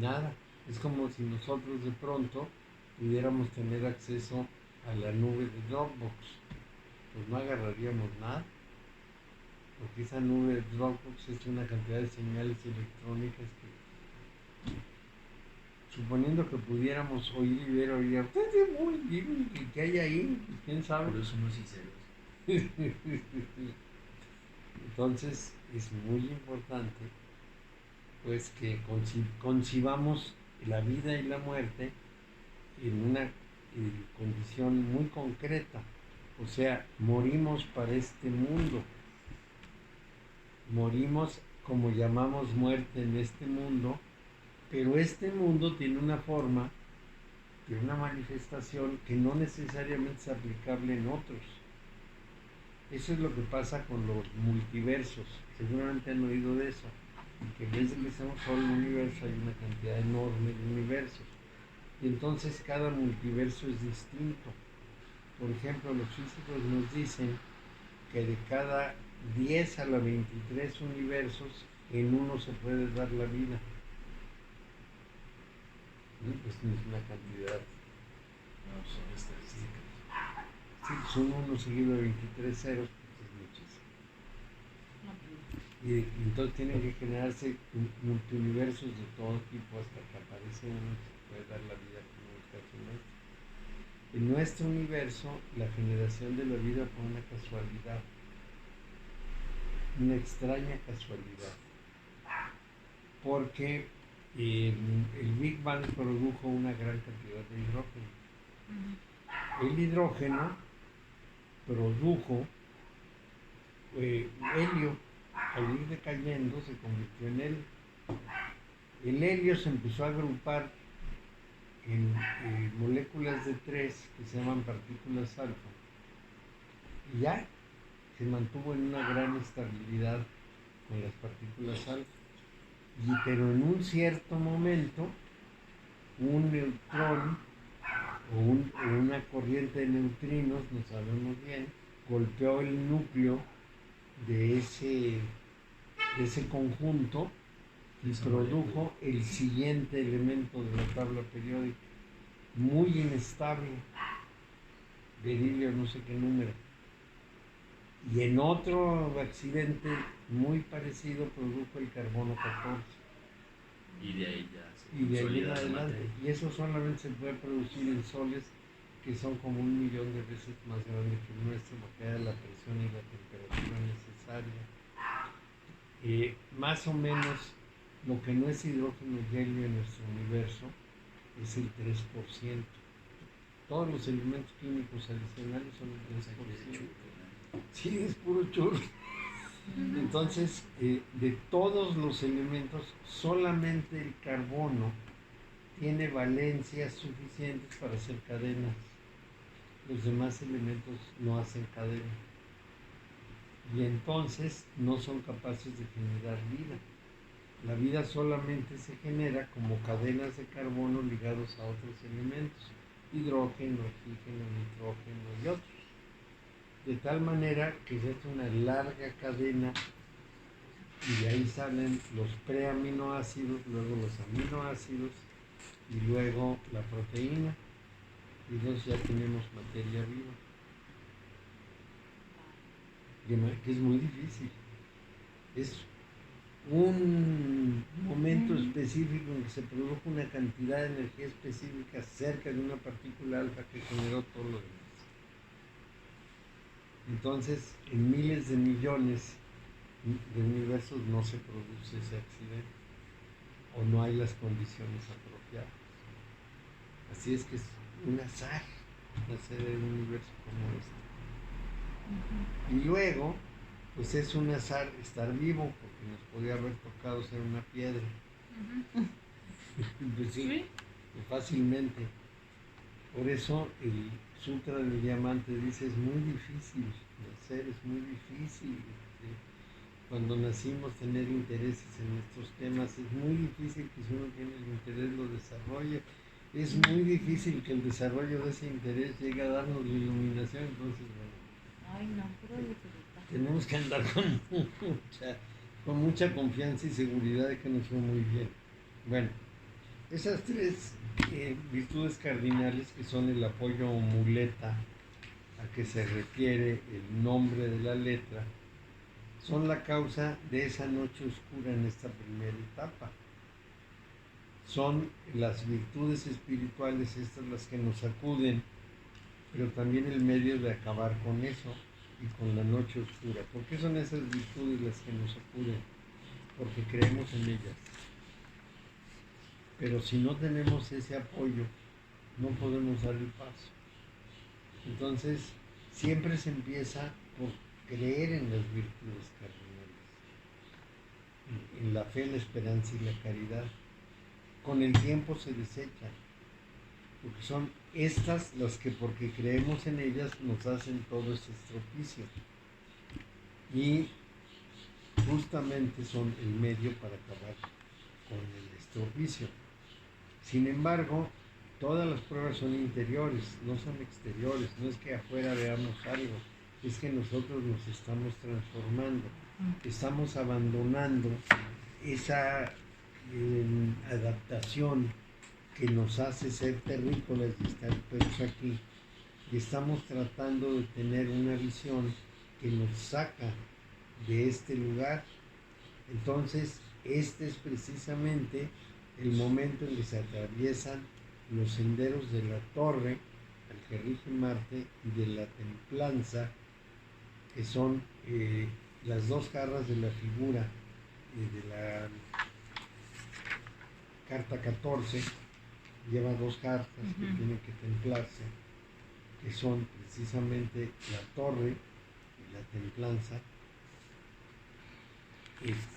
Speaker 1: Nada. Es como si nosotros de pronto pudiéramos tener acceso a la nube de Dropbox. Pues no agarraríamos nada. Porque esa nube de Dropbox es una cantidad de señales electrónicas que, suponiendo que pudiéramos oír y ver, oír, ¿qué hay ahí? ¿Quién sabe?
Speaker 4: Puros unos y ceros.
Speaker 1: Entonces es muy importante pues que concibamos la vida y la muerte en una condición muy concreta. O sea, morimos para este mundo. Morimos como llamamos muerte en este mundo, pero este mundo tiene una forma, tiene una manifestación que no necesariamente es aplicable en otros. Eso es lo que pasa con los multiversos. Seguramente han oído de eso. Que en vez de que sea un solo universo, hay una cantidad enorme de universos. Y entonces cada multiverso es distinto. Por ejemplo, los físicos nos dicen que de cada 10 a la 23 universos, en uno se puede dar la vida. Pues no es una cantidad.
Speaker 4: No, son estadísticas.
Speaker 1: Sí, son uno seguido de 23 ceros, pues es muchísimo. Y entonces tienen que generarse multiuniversos de todo tipo hasta que aparece uno que se puede dar la vida como el caso nuestro. En nuestro universo, la generación de la vida fue una casualidad, una extraña casualidad, porque el Big Bang produjo una gran cantidad de hidrógeno. El hidrógeno produjo helio. Al ir decayendo se convirtió en helio. El helio se empezó a agrupar en moléculas de 3 que se llaman partículas alfa y ya se mantuvo en una gran estabilidad con las partículas alfa. pero en un cierto momento, un neutrón o una corriente de neutrinos, no sabemos bien, golpeó el núcleo de ese conjunto y produjo el siguiente elemento de la tabla periódica, muy inestable, berilio no sé qué número. Y en otro accidente muy parecido produjo el carbono 14.
Speaker 4: Y de ahí ya se
Speaker 1: Y de ahí en
Speaker 4: consolida la
Speaker 1: adelante.
Speaker 4: materia.
Speaker 1: Y eso solamente se puede producir en soles que son como 1.000.000 de veces más grandes que el nuestro, porque hay la presión y la temperatura necesaria. Más o menos lo que no es hidrógeno y helio en nuestro universo es el 3%. Todos los elementos químicos adicionales son el 3%. Sí, es puro churro. Entonces, de todos los elementos, solamente el carbono tiene valencias suficientes para hacer cadenas. Los demás elementos no hacen cadena. Y entonces no son capaces de generar vida. La vida solamente se genera como cadenas de carbono ligados a otros elementos, hidrógeno, oxígeno, nitrógeno y otros. De tal manera que se hace una larga cadena y de ahí salen los preaminoácidos, luego los aminoácidos y luego la proteína. Y entonces ya tenemos materia viva. Que es muy difícil. Es un momento específico en que se produjo una cantidad de energía específica cerca de una partícula alfa que generó todo lo demás. Entonces, en miles de millones de universos no se produce ese accidente o no hay las condiciones apropiadas. Así es que es un azar nacer en un universo como este. Y luego, pues es un azar estar vivo, porque nos podía haber tocado ser una piedra. Pues sí, fácilmente. Por eso el Sutra del Diamante dice, es muy difícil nacer, es muy difícil. Cuando nacimos tener intereses en estos temas, es muy difícil que si uno tiene el interés lo desarrolle. Es muy difícil que el desarrollo de ese interés llegue a darnos la iluminación, entonces bueno.
Speaker 3: Ay, no, puro dificultad.
Speaker 1: Tenemos que andar con mucha confianza y seguridad de que nos fue muy bien. Bueno, esas tres virtudes cardinales que son el apoyo o muleta a que se refiere el nombre de la letra, son la causa de esa noche oscura en esta primera etapa. Son las virtudes espirituales estas las que nos sacuden, pero también el medio de acabar con eso y con la noche oscura. ¿Por qué son esas virtudes las que nos acuden? Porque creemos en ellas. Pero si no tenemos ese apoyo, no podemos dar el paso. Entonces, siempre se empieza por creer en las virtudes cardinales, en la fe, la esperanza y la caridad. Con el tiempo se desechan, porque son estas las que, porque creemos en ellas, nos hacen todo este estropicio. Y justamente son el medio para acabar con el estropicio. Sin embargo, todas las pruebas son interiores, no son exteriores. No es que afuera veamos algo, es que nosotros nos estamos transformando, estamos abandonando esa adaptación que nos hace ser terrícolas y estar todos aquí, y estamos tratando de tener una visión que nos saca de este lugar. Entonces, este es precisamente el momento en que se atraviesan los senderos de la torre, al que rige Marte, y de la templanza, que son las dos garras de la figura de la carta 14, lleva dos cartas que tienen que templarse, que son precisamente la torre y la templanza,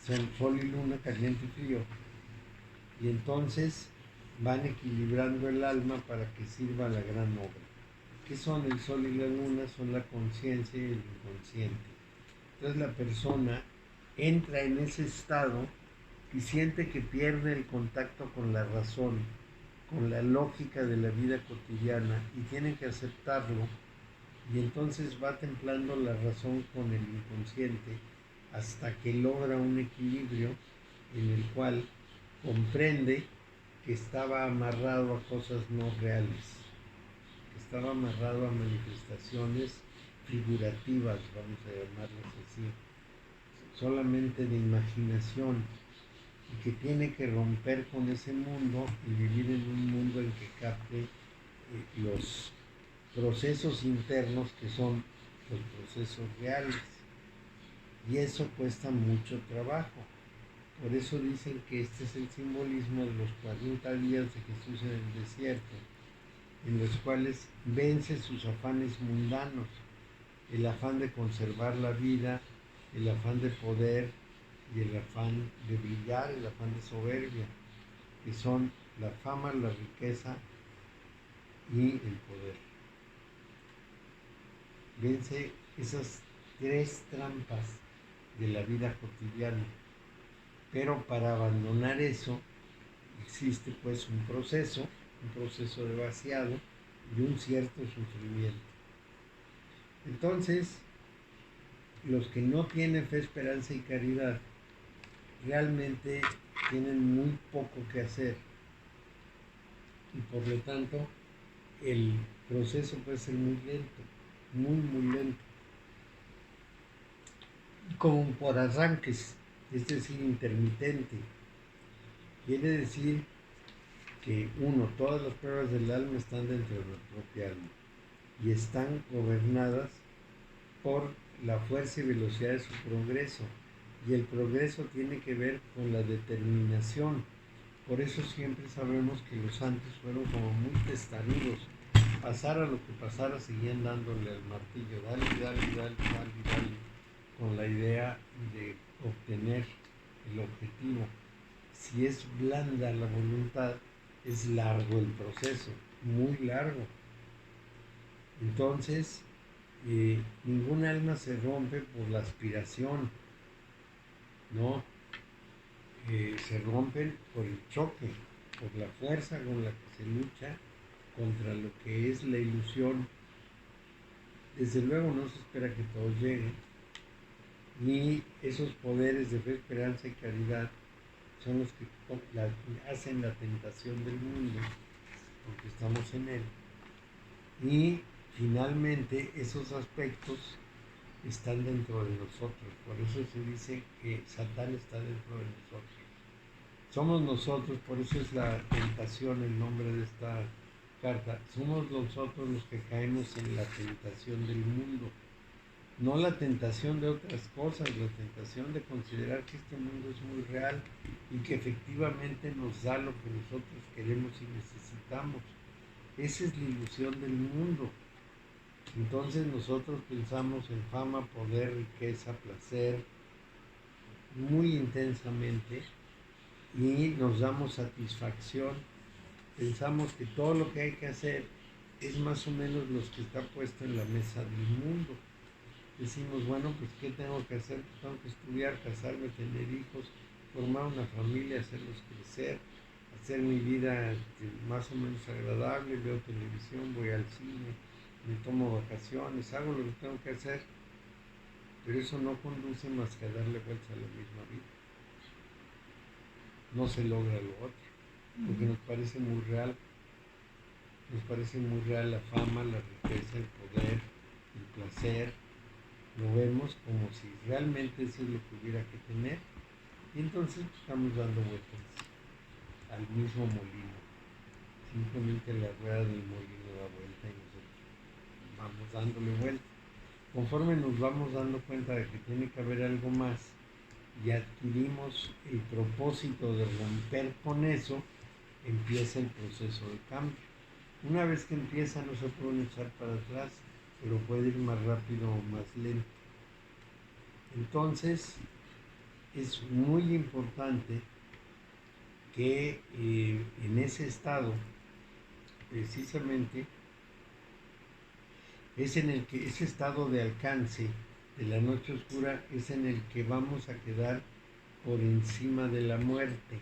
Speaker 1: son sol y luna, caliente y frío, y entonces van equilibrando el alma para que sirva la gran obra. ¿Qué son el sol y la luna? Son la conciencia y el inconsciente. Entonces la persona entra en ese estado y siente que pierde el contacto con la razón, con la lógica de la vida cotidiana, y tiene que aceptarlo, y entonces va templando la razón con el inconsciente hasta que logra un equilibrio en el cual comprende que estaba amarrado a cosas no reales, que estaba amarrado a manifestaciones figurativas, vamos a llamarlas así, solamente de imaginación, y que tiene que romper con ese mundo y vivir en un mundo en que capte los procesos internos que son los procesos reales. Y eso cuesta mucho trabajo. Por eso dicen que este es el simbolismo de los 40 días de Jesús en el desierto, en los cuales vence sus afanes mundanos, el afán de conservar la vida, el afán de poder y el afán de brillar, el afán de soberbia, que son la fama, la riqueza y el poder. Vence esas tres trampas de la vida cotidiana. Pero para abandonar eso existe pues un proceso de vaciado y un cierto sufrimiento. Entonces, los que no tienen fe, esperanza y caridad realmente tienen muy poco que hacer, y por lo tanto el proceso puede ser muy lento, muy lento, como por arranques, es decir, intermitente. Quiere decir que todas las pruebas del alma están dentro de la propia alma y están gobernadas por la fuerza y velocidad de su progreso, y el progreso tiene que ver con la determinación. Por eso siempre sabemos que los santos fueron como muy testarudos. Pasara lo que pasara, seguían dándole al martillo, dale, con la idea de obtener el objetivo. Si es blanda la voluntad, es largo el proceso, muy largo. Entonces, ningún alma se rompe por la aspiración, ¿no? Se rompen por el choque, por la fuerza con la que se lucha contra lo que es la ilusión. Desde luego no se espera que todos lleguen, ni esos poderes de fe, esperanza y caridad son los que hacen la tentación del mundo, porque estamos en él. Y finalmente esos aspectos están dentro de nosotros. Por eso se dice que Satán está dentro de nosotros. Somos nosotros, por eso es la tentación el nombre de esta carta. Somos nosotros los que caemos en la tentación del mundo. No la tentación de otras cosas, la tentación de considerar que este mundo es muy real y que efectivamente nos da lo que nosotros queremos y necesitamos. Esa es la ilusión del mundo. Entonces nosotros pensamos en fama, poder, riqueza, placer, muy intensamente, y nos damos satisfacción. Pensamos que todo lo que hay que hacer es más o menos lo que está puesto en la mesa del mundo. Decimos, bueno, pues ¿qué tengo que hacer? Pues tengo que estudiar, casarme, tener hijos, formar una familia, hacerlos crecer, hacer mi vida más o menos agradable, veo televisión, voy al cine, me tomo vacaciones, hago lo que tengo que hacer, pero eso no conduce más que a darle vuelta a la misma vida. No se logra lo otro, porque nos parece muy real la fama, la riqueza, el poder, el placer. Lo vemos como si realmente eso es lo que hubiera que tener, y entonces estamos dando vueltas al mismo molino. Simplemente la rueda del molino da vuelta y nosotros vamos dándole vuelta. Conforme nos vamos dando cuenta de que tiene que haber algo más y adquirimos el propósito de romper con eso, empieza el proceso de cambio. Una vez que empieza no se puede echar para atrás, pero puede ir más rápido o más lento. Entonces es muy importante que en ese estado, precisamente, es en el que ese estado de alcance de la noche oscura es en el que vamos a quedar por encima de la muerte.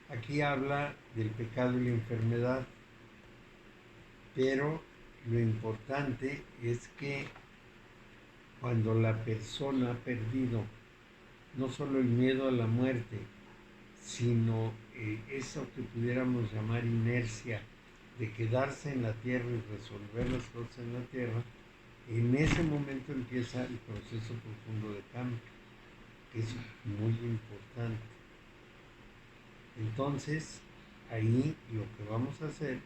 Speaker 1: Aquí habla del pecado y la enfermedad, pero lo importante es que cuando la persona ha perdido no solo el miedo a la muerte, sino eso que pudiéramos llamar inercia, de quedarse en la tierra y resolver las cosas en la tierra, en ese momento empieza el proceso profundo de cambio, que es muy importante. Entonces, ahí lo que vamos a hacer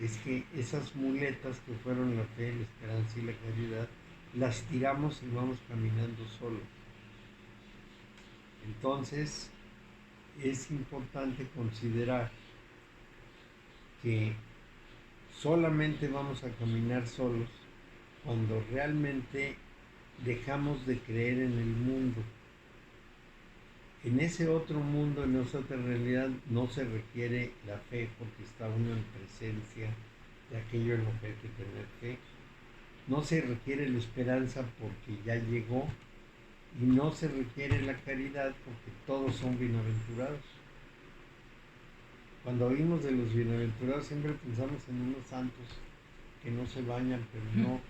Speaker 1: es que esas muletas que fueron la fe, la esperanza y la caridad, las tiramos y vamos caminando solos. Entonces, es importante considerar que solamente vamos a caminar solos cuando realmente dejamos de creer en el mundo. En ese otro mundo, en esa otra realidad, no se requiere la fe porque está uno en presencia de aquello en lo que hay que tener fe. No se requiere la esperanza porque ya llegó, y no se requiere la caridad porque todos son bienaventurados. Cuando oímos de los bienaventurados siempre pensamos en unos santos que no se bañan, pero no,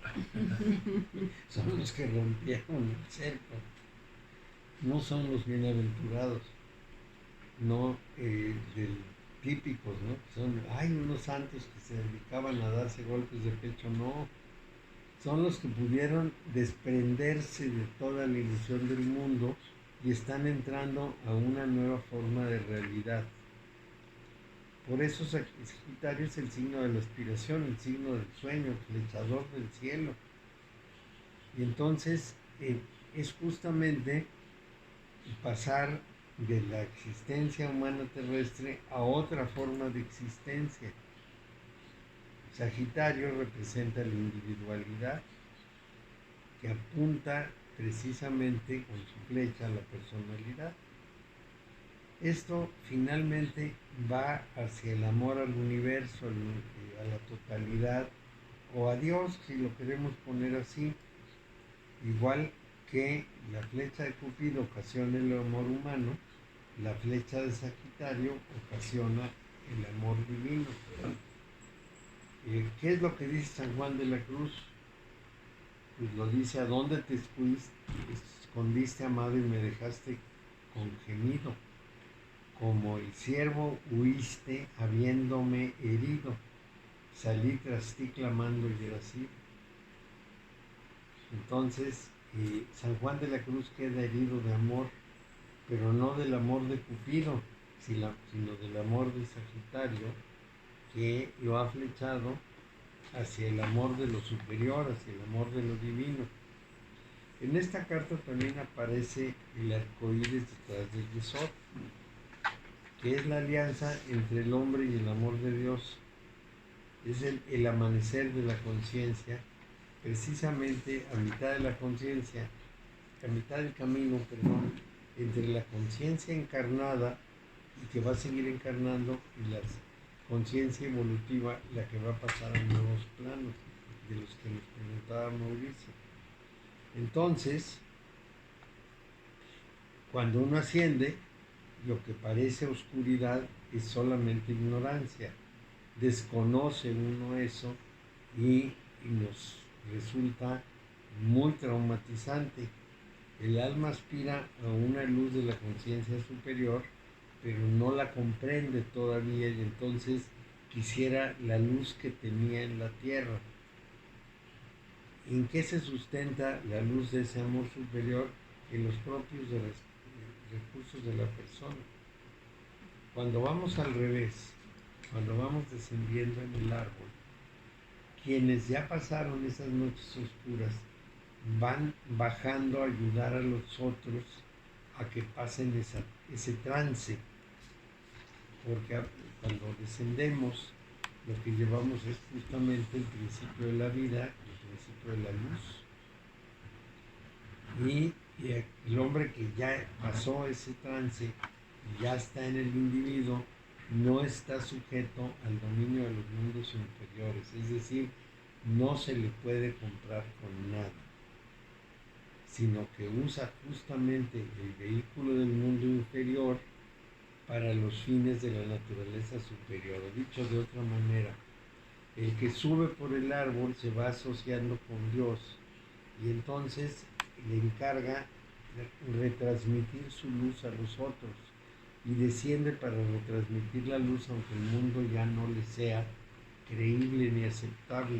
Speaker 1: son los que rompieron el cerco, no son los bienaventurados, no del típicos, ¿no? Son, hay unos santos que se dedicaban a darse golpes de pecho, no, son los que pudieron desprenderse de toda la ilusión del mundo y están entrando a una nueva forma de realidad. Por eso Sagitario es el signo de la aspiración, el signo del sueño, el flechador del cielo. Y entonces es justamente pasar de la existencia humana terrestre a otra forma de existencia. Sagitario representa la individualidad que apunta precisamente con su flecha a la personalidad. Esto finalmente va hacia el amor al universo, a la totalidad, o a Dios, si lo queremos poner así, igual que la flecha de Cupido ocasiona el amor humano, la flecha de Sagitario ocasiona el amor divino. ¿Qué es lo que dice San Juan de la Cruz? Pues lo dice: ¿a dónde te escondiste, amado, y me dejaste con gemido? Como el ciervo huiste habiéndome herido, salí tras ti clamando y gracido. Entonces, San Juan de la Cruz queda herido de amor, pero no del amor de Cupido, sino del amor de Sagitario, que lo ha flechado hacia el amor de lo superior, hacia el amor de lo divino. En esta carta también aparece el arcoíris detrás del Yesod, que es la alianza entre el hombre y el amor de Dios. Es el amanecer de la conciencia, precisamente a mitad de la conciencia, a mitad del camino, perdón, entre la conciencia encarnada y que va a seguir encarnando y la conciencia evolutiva, la que va a pasar a nuevos planos, de los que nos preguntaba Mauricio. Entonces, cuando uno asciende, lo que parece oscuridad es solamente ignorancia. Desconoce uno eso y nos resulta muy traumatizante. El alma aspira a una luz de la conciencia superior, pero no la comprende todavía, y entonces quisiera la luz que tenía en la tierra. ¿En qué se sustenta la luz de ese amor superior? En los propios recursos de la persona. Cuando vamos al revés, cuando vamos descendiendo en el árbol, quienes ya pasaron esas noches oscuras van bajando a ayudar a los otros a que pasen ese trance, porque cuando descendemos lo que llevamos es justamente el principio de la vida, el principio de la luz, y el hombre que ya pasó ese trance, ya está en el individuo, no está sujeto al dominio de los mundos inferiores, es decir, no se le puede comprar con nada. sino que usa justamente el vehículo del mundo inferior para los fines de la naturaleza superior. O dicho de otra manera, el que sube por el árbol se va asociando con Dios y entonces le encarga retransmitir su luz a los otros y desciende para retransmitir la luz aunque el mundo ya no le sea creíble ni aceptable.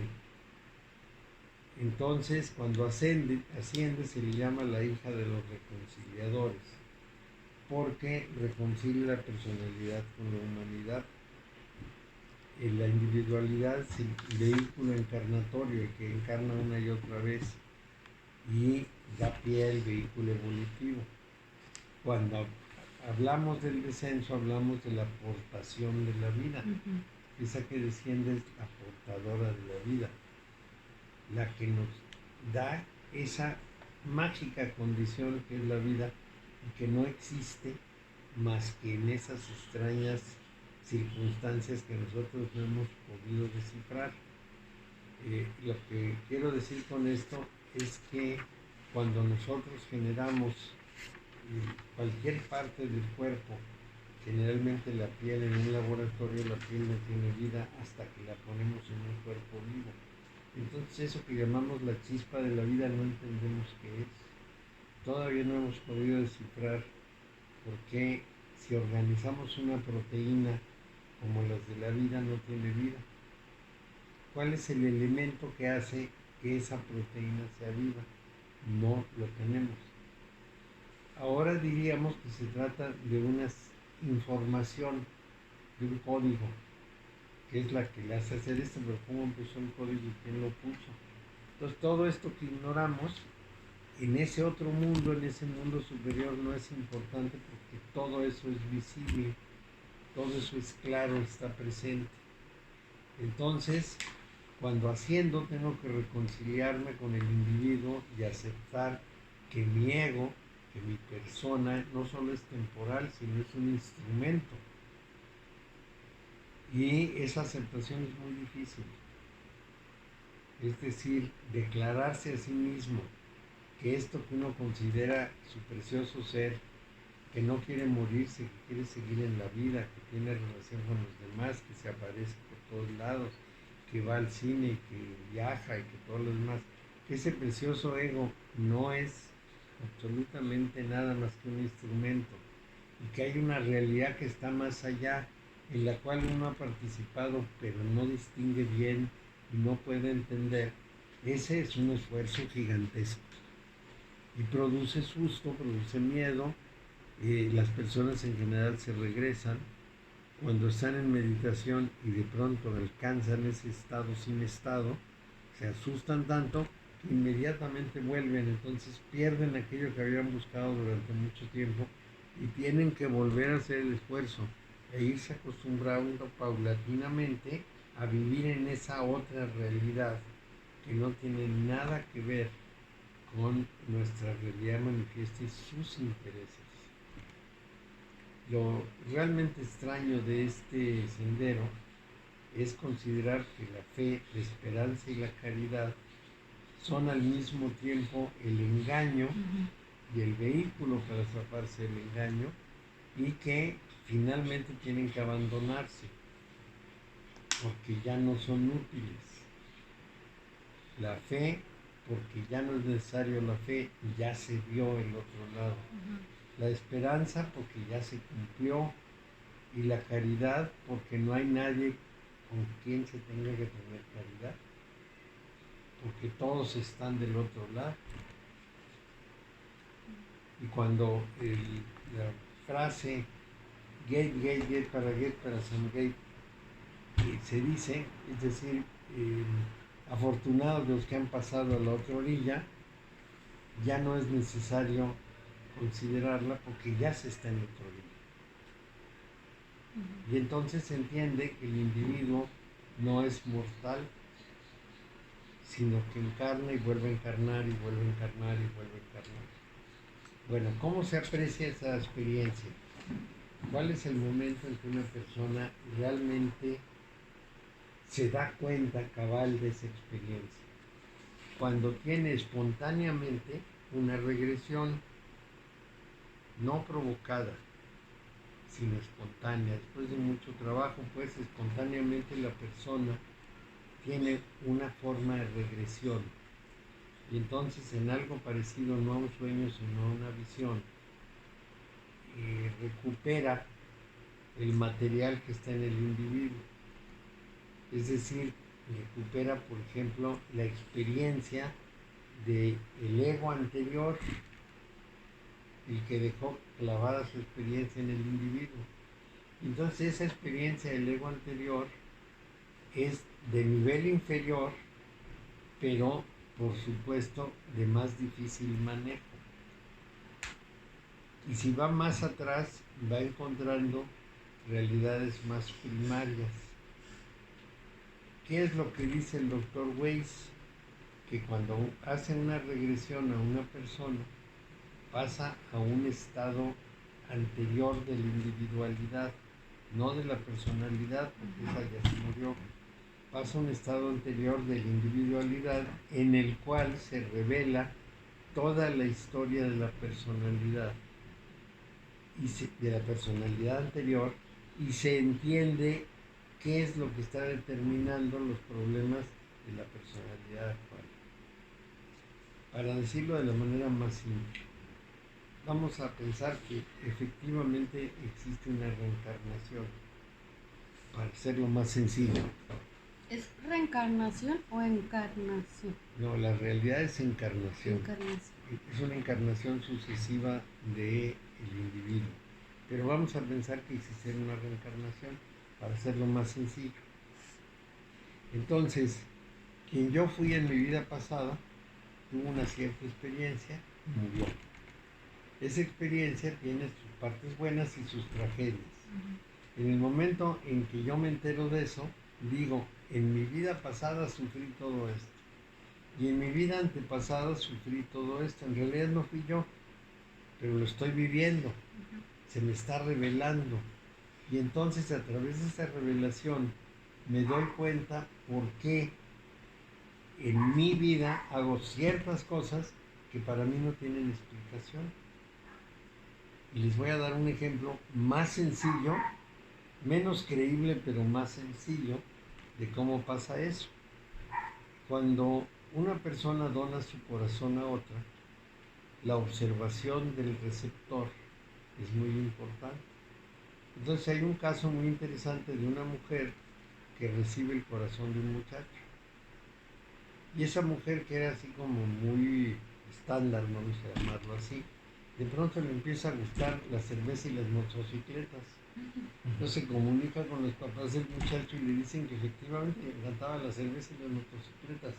Speaker 1: Entonces, cuando asciende se le llama la hija de los reconciliadores, porque reconcilia la personalidad con la humanidad. La individualidad es el vehículo encarnatorio, el que encarna una y otra vez y da pie al vehículo evolutivo. Cuando hablamos del descenso, hablamos de la aportación de la vida. Esa que desciende es la portadora de la vida, la que nos da esa mágica condición que es la vida y que no existe más que en esas extrañas circunstancias que nosotros no hemos podido descifrar. Lo que quiero decir con esto es que cuando nosotros generamos cualquier parte del cuerpo, generalmente la piel en un laboratorio, la piel no tiene vida hasta que la ponemos en un cuerpo vivo. Entonces eso que llamamos la chispa de la vida no entendemos qué es. Todavía no hemos podido descifrar por qué si organizamos una proteína como las de la vida no tiene vida. ¿Cuál es el elemento que hace que esa proteína sea viva? No lo tenemos. Ahora diríamos que se trata de una información, de un código, que es la que le hace hacer esto, pero cómo empezó el código y quién lo puso. Entonces todo esto que ignoramos, en ese otro mundo, en ese mundo superior, no es importante porque todo eso es visible, todo eso es claro, está presente. Entonces, cuando asciendo tengo que reconciliarme con el individuo y aceptar que mi ego, que mi persona no solo es temporal, sino es un instrumento. Y esa aceptación es muy difícil. Es decir, declararse a sí mismo que esto que uno considera su precioso ser, que no quiere morirse, que quiere seguir en la vida, que tiene relación con los demás, que se aparece por todos lados, que va al cine, que viaja y que todo lo demás, que ese precioso ego no es absolutamente nada más que un instrumento y que hay una realidad que está más allá, en la cual uno ha participado pero no distingue bien y no puede entender. Ese es un esfuerzo gigantesco y produce susto, produce miedo. Las personas en general se regresan cuando están en meditación y de pronto alcanzan ese estado sin estado, se asustan tanto que inmediatamente vuelven, entonces pierden aquello que habían buscado durante mucho tiempo y tienen que volver a hacer el esfuerzo e irse acostumbrando paulatinamente a vivir en esa otra realidad que no tiene nada que ver con nuestra realidad manifiesta y sus intereses. Lo realmente extraño de este sendero es considerar que la fe, la esperanza y la caridad son al mismo tiempo el engaño y el vehículo para zafarse del engaño y que finalmente tienen que abandonarse porque ya no son útiles. La fe, porque ya no es necesario la fe, ya se vio el otro lado. La esperanza porque ya se cumplió y la caridad porque no hay nadie con quien se tenga que tener caridad, porque todos están del otro lado. Y cuando la frase gate, gate, gate para some gate se dice, es decir, afortunados los que han pasado a la otra orilla, ya no es necesario considerarla porque ya se está en la otra orilla. Y entonces se entiende que el individuo no es mortal, sino que encarna y vuelve a encarnar y vuelve a encarnar y vuelve a encarnar. Bueno, ¿cómo se aprecia esa experiencia? ¿Cuál es el momento en que una persona realmente se da cuenta cabal de esa experiencia? Cuando tiene espontáneamente una regresión no provocada, sino espontánea. Después de mucho trabajo, pues espontáneamente la persona tiene una forma de regresión. Y entonces en algo parecido, no a un sueño, sino a una visión, recupera el material que está en el individuo. Es decir, recupera, por ejemplo, la experiencia del ego anterior, el que dejó clavada su experiencia en el individuo. Entonces esa experiencia del ego anterior es de nivel inferior, pero por supuesto de más difícil manejo. Y si va más atrás, va encontrando realidades más primarias. ¿Qué es lo que dice el doctor Weiss? Que cuando hace una regresión a una persona, pasa a un estado anterior de la individualidad, no de la personalidad, porque esa ya se murió. Pasa a un estado anterior de la individualidad en el cual se revela toda la historia de la personalidad de la personalidad anterior, y se entiende qué es lo que está determinando los problemas de la personalidad actual. Para decirlo de la manera más simple, vamos a pensar que efectivamente existe una reencarnación, para hacerlo más sencillo.
Speaker 2: ¿Es reencarnación o encarnación?
Speaker 1: No, la realidad es encarnación.
Speaker 2: Encarnación.
Speaker 1: Es una encarnación sucesiva del individuo. Pero vamos a pensar que existe una reencarnación, para hacerlo más sencillo. Entonces, quien yo fui en mi vida pasada, tuvo una cierta experiencia y murió. Esa experiencia tiene sus partes buenas y sus tragedias. En el momento en que yo me entero de eso, digo, en mi vida pasada sufrí todo esto. Y en mi vida antepasada sufrí todo esto. En realidad no fui yo, pero lo estoy viviendo. Se me está revelando. Y entonces a través de esa revelación me doy cuenta por qué en mi vida hago ciertas cosas que para mí no tienen explicación. Y les voy a dar un ejemplo más sencillo, menos creíble, pero más sencillo, de cómo pasa eso. Cuando una persona dona su corazón a otra, la observación del receptor es muy importante. Entonces hay un caso muy interesante de una mujer que recibe el corazón de un muchacho. Y esa mujer, que era así como muy estándar, vamos a llamarlo así, de pronto le empieza a gustar la cerveza y las motocicletas. Entonces se comunica con los papás del muchacho y le dicen que efectivamente le encantaba la cerveza y las motocicletas.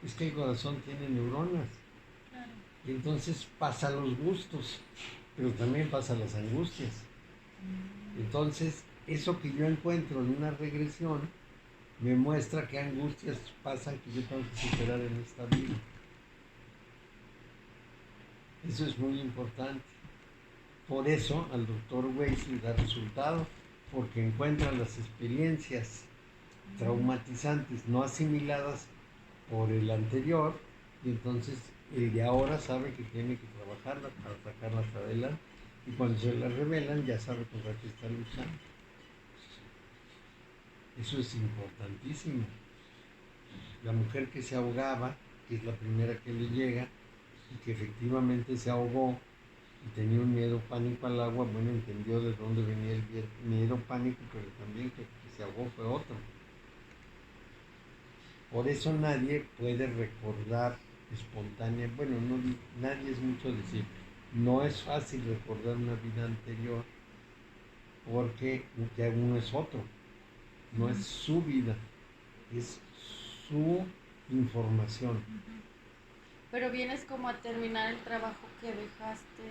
Speaker 1: Es que el corazón tiene neuronas.
Speaker 5: Claro.
Speaker 1: Y entonces pasa los gustos, pero también pasa las angustias. Entonces, eso que yo encuentro en una regresión me muestra qué angustias pasan que yo tengo que superar en esta vida. Eso es muy importante. Por eso al doctor Weiss le da resultado, porque encuentra las experiencias traumatizantes no asimiladas por el anterior, y entonces el de ahora sabe que tiene que trabajarlas para sacarlas adelante, y cuando se las revelan ya sabe contra qué está luchando. Eso es importantísimo. La mujer que se ahogaba, que es la primera que le llega, y que efectivamente se ahogó y tenía un miedo, pánico al agua, bueno, entendió de dónde venía el miedo, pánico, pero también que se ahogó fue otro. Por eso nadie puede recordar espontánea, bueno, no, nadie es mucho decir, no es fácil recordar una vida anterior, porque ya uno es otro, no es su vida, es su información.
Speaker 2: Pero vienes como a terminar el trabajo que dejaste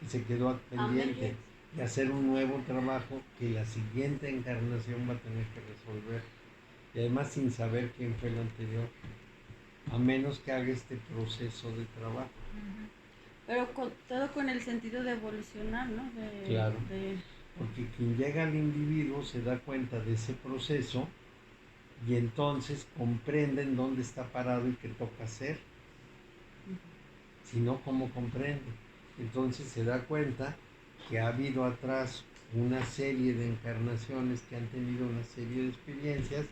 Speaker 1: Y se quedó pendiente de hacer un nuevo trabajo que la siguiente encarnación va a tener que resolver. Y además sin saber quién fue el anterior, a menos que haga este proceso de trabajo.
Speaker 2: Pero todo con el sentido de evolucionar, ¿no?
Speaker 1: Claro. Porque quien llega al individuo se da cuenta de ese proceso y entonces comprende en dónde está parado y qué toca hacer. sino cómo comprende. Entonces se da cuenta que ha habido atrás una serie de encarnaciones que han tenido una serie de experiencias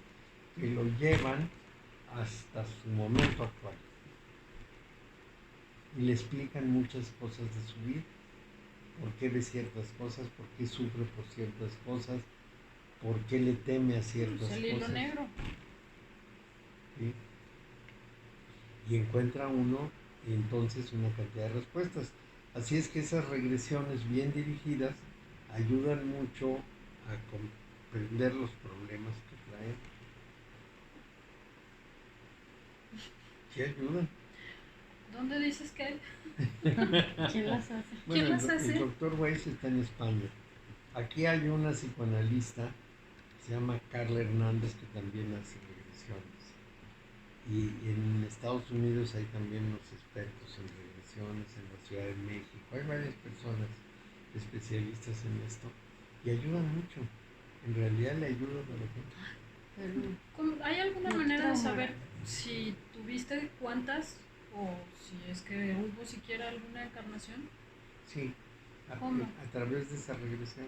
Speaker 1: que lo llevan hasta su momento actual. Y le explican muchas cosas de su vida, por qué ve ciertas cosas, por qué sufre por ciertas cosas, por qué le teme a ciertas
Speaker 5: El hilo
Speaker 1: cosas.
Speaker 5: negro.
Speaker 1: ¿Sí? Y encuentra uno entonces una cantidad de respuestas. Así es que esas regresiones bien dirigidas ayudan mucho a comprender los problemas que traen. Sí ayudan.
Speaker 5: ¿Dónde dices que?
Speaker 2: ¿Quién las hace?
Speaker 5: ¿Quién las hace?
Speaker 1: El doctor Weiss está en España. Aquí hay una psicoanalista que se llama Carla Hernández que también hace regresiones. Y en Estados Unidos hay también unos expertos en regresiones, en la Ciudad de México. Hay varias personas especialistas en esto y ayudan mucho. En realidad le ayudan a la gente.
Speaker 5: ¿Hay alguna
Speaker 2: No
Speaker 5: manera de
Speaker 2: trauma.
Speaker 5: saber si tuviste cuántas o si es que hubo siquiera alguna encarnación?
Speaker 1: Sí,
Speaker 5: ¿Cómo?
Speaker 1: a través de esa regresión.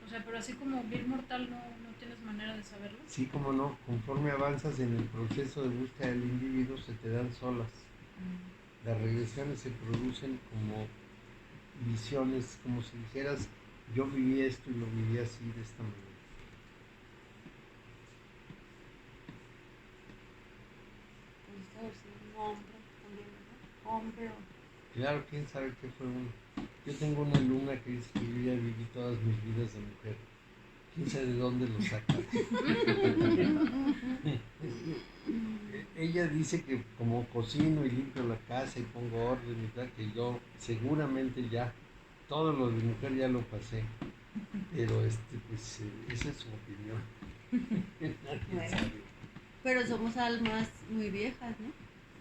Speaker 5: O sea, pero así como Bill Mortal no tienes manera de saberlo.
Speaker 1: Sí, como no, conforme avanzas en el proceso de búsqueda del individuo se te dan solas. Las regresiones se producen como visiones, como si dijeras, yo viví esto y lo viví así, de esta manera.
Speaker 2: Pudiste haber sido un hombre también, ¿verdad? Hombre o...
Speaker 1: Claro, quién sabe qué fue uno. Yo tengo una alumna que dice que yo ya viví todas mis vidas de mujer. Quién sabe de dónde lo saca. Ella dice que como cocino y limpio la casa y pongo orden y tal, que yo seguramente ya todo lo de mujer ya lo pasé. Pero pues esa es su opinión. Nadie
Speaker 2: Bueno.
Speaker 1: sabe.
Speaker 2: Pero somos almas muy viejas, ¿no?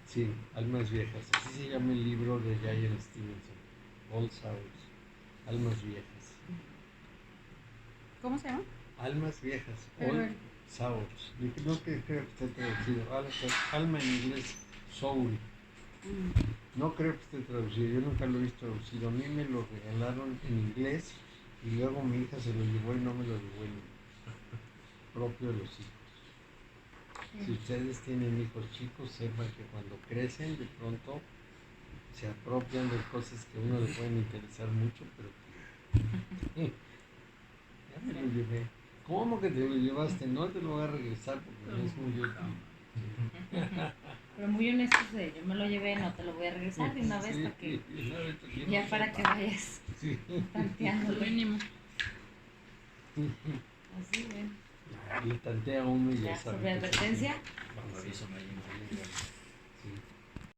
Speaker 1: Sí, Almas Viejas. Así se llama el libro de Giant Stevenson. Old Souls. Almas Viejas.
Speaker 2: ¿Cómo se llama?
Speaker 1: Almas Viejas.
Speaker 2: Pero
Speaker 1: Old Souls. No creo que esté traducido. Alma en inglés, soul. No creo que esté traducido. Yo nunca lo he visto traducido. A mí me lo regalaron en inglés y luego mi hija se lo llevó y no me lo devuelve. Propio de los hijos. Si ustedes tienen hijos chicos, sepan que cuando crecen de pronto se apropian de cosas que a uno le pueden interesar mucho, pero que ya me lo llevé. ¿Cómo que te lo llevaste? No te lo voy a regresar porque no es muy útil.
Speaker 3: Pero muy honesto de yo me lo llevé, no te lo voy a regresar de una vez
Speaker 1: Sí,
Speaker 3: para que,
Speaker 1: una vez que no
Speaker 3: ya para que
Speaker 1: sepa.
Speaker 3: vayas
Speaker 1: Sí.
Speaker 3: tanteándolo.
Speaker 5: Mínimo.
Speaker 3: Así, ven.
Speaker 1: Le tantea uno y ya
Speaker 3: Ya,
Speaker 1: sabe.
Speaker 3: sobre
Speaker 1: que es así.
Speaker 3: advertencia.
Speaker 4: Bajo aviso, no hay ningún.